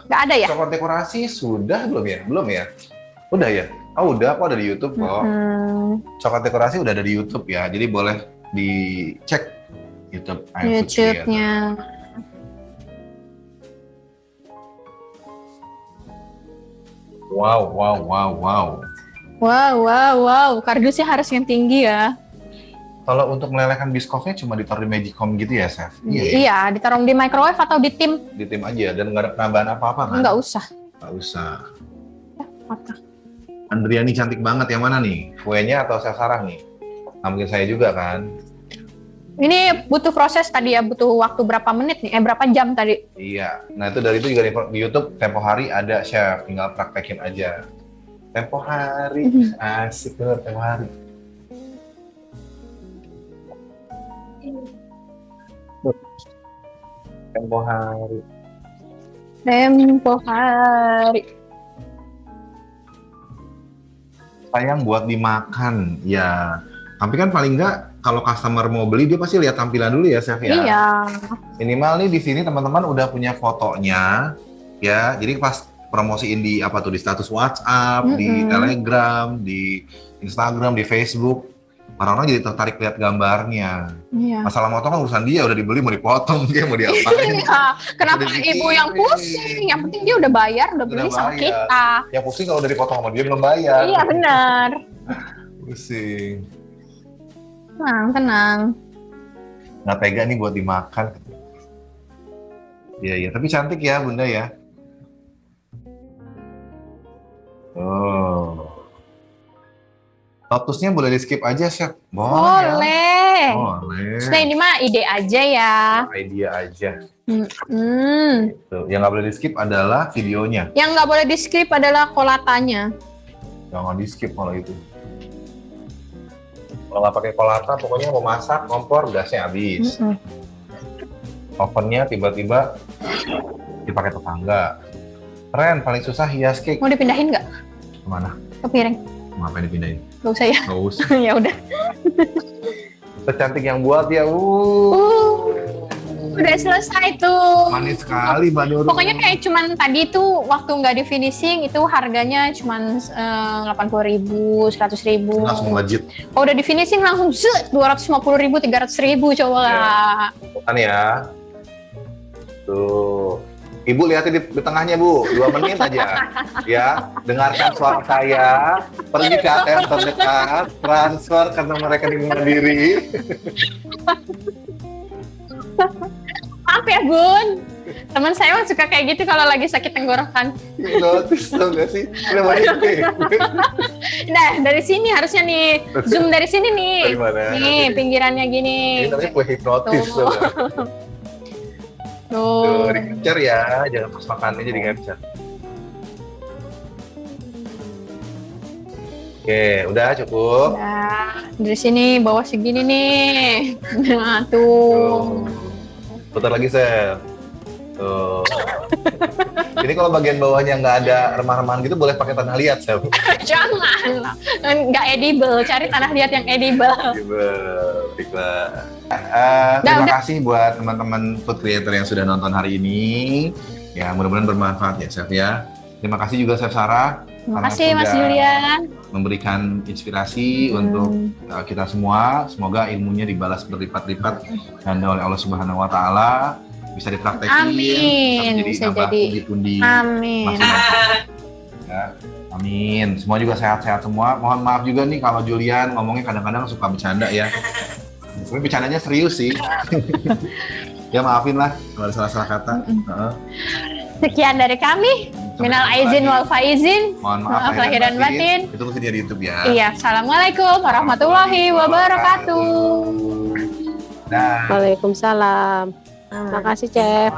Nggak ada ya? Coklat dekorasi sudah belum ya? Belum ya? Udah ya? Oh udah, aku ada di YouTube kok. Coklat dekorasi udah ada di YouTube ya, jadi boleh dicek YouTube-nya. Wow. Kardusnya harus yang tinggi ya. Kalau untuk melelehkan biskofnya cuma ditaruh di Magicom gitu ya, Chef? Iya, ditaruh di microwave atau di tim? Di tim aja, dan nggak ada penambahan apa-apa kan? Nggak usah. Nggak usah. Mata. Andriani cantik banget, yang mana nih? Kuenya atau Chef Sarah nih? Nah, mungkin saya juga kan? Ini butuh proses tadi ya, butuh waktu berapa menit nih? Berapa jam tadi? Iya, nah itu dari itu juga di YouTube tempo hari ada Chef, tinggal praktekin aja. Tempo hari, asik banget tempo hari. Tempo hari. Sayang buat dimakan, ya. Tapi kan paling nggak kalau customer mau beli dia pasti lihat tampilan dulu ya, Chef ya. Iya. Minimal nih di sini teman-teman udah punya fotonya, ya. Jadi pas promosiin di di status WhatsApp, di Telegram, di Instagram, di Facebook, orang-orang jadi tertarik lihat gambarnya. Iya. Masalah motor kan urusan dia, udah dibeli mau dipotong, dia mau diapain? Iya. Kenapa ibu yang pusing? Yang penting dia udah bayar, udah beli sama kita. Yang pusing kalau udah dipotong sama dia belum bayar. Iya benar. Pusing. Tenang. Nggak tega nih buat dimakan. Iya, tapi cantik ya Bunda ya. Lotusnya boleh di skip aja, Chef. Boleh. Boleh. Ini mah ide aja ya. Idea aja. Gitu. Yang nggak boleh di skip adalah videonya. Yang nggak boleh di skip adalah kolatanya. Jangan di skip kalau itu. Kalau nggak pakai kolata, pokoknya mau masak, kompor, gasnya habis. Ovennya tiba-tiba dipakai tetangga. Keren, paling susah hias cake. Mau dipindahin nggak? Kemana? Ke piring. Ngapain dipindahin? Nggak usah ya? Nggak usah. Ya udah. Secantik yang buat ya. Udah selesai tuh. Manis sekali Mbak Nurul. Pokoknya kayak cuman tadi tuh waktu nggak di finishing itu harganya cuman 80.000, 100.000. Langsung legit. Kalau udah di finishing langsung 250.000, 300.000 coba. Kan ya. Tuh. Ibu lihatin di tengahnya Bu, 2 menit aja. Ya, dengarkan suara saya, pergi ke ATM terdekat, transfer ke nomor rekening Mandiri. Maaf ya Gun, teman saya mah suka kayak gitu kalau lagi sakit tenggorokan. Notis tau gak sih? Udah banyak nih. Nah, dari sini harusnya nih, zoom dari sini nih. Dari mana? Nih, pinggirannya gini. Ini namanya kue hipnotis. Tuh, di-capture ya, jangan pas makannya jadi capture. Oke, udah cukup. Nah, dari sini bawah segini nih. Nah, tuh. Putar lagi, Chef. Tuh. Ini kalau bagian bawahnya nggak ada remah-remahan gitu, boleh pakai tanah liat, Chef. Jangan, nggak edible. Cari tanah liat yang edible. Baiklah. Terima kasih buat teman-teman food creator yang sudah nonton hari ini. Ya, mudah-mudahan bermanfaat ya, Chef ya. Terima kasih juga Chef Sarah. Terima kasih Mas Julian. Memberikan inspirasi untuk kita semua. Semoga ilmunya dibalas berlipat-lipat dan oleh Allah Subhanahu Wa Taala bisa dipraktekin. Amin. Bisa jadi. Amin. Ya, amin. Semua juga sehat-sehat semua. Mohon maaf juga nih kalau Julian ngomongnya kadang-kadang suka bercanda ya. Sebenarnya bercandanya serius sih. Ya maafin lah kalau ada salah-salah kata. Sekian dari kami. Minal aizin wal faizin. Mohon maaf lahir dan batin. Itu video di YouTube ya. Iya, assalamualaikum warahmatullahi wabarakatuh. Dah. Waalaikumsalam. Makasih, Chef.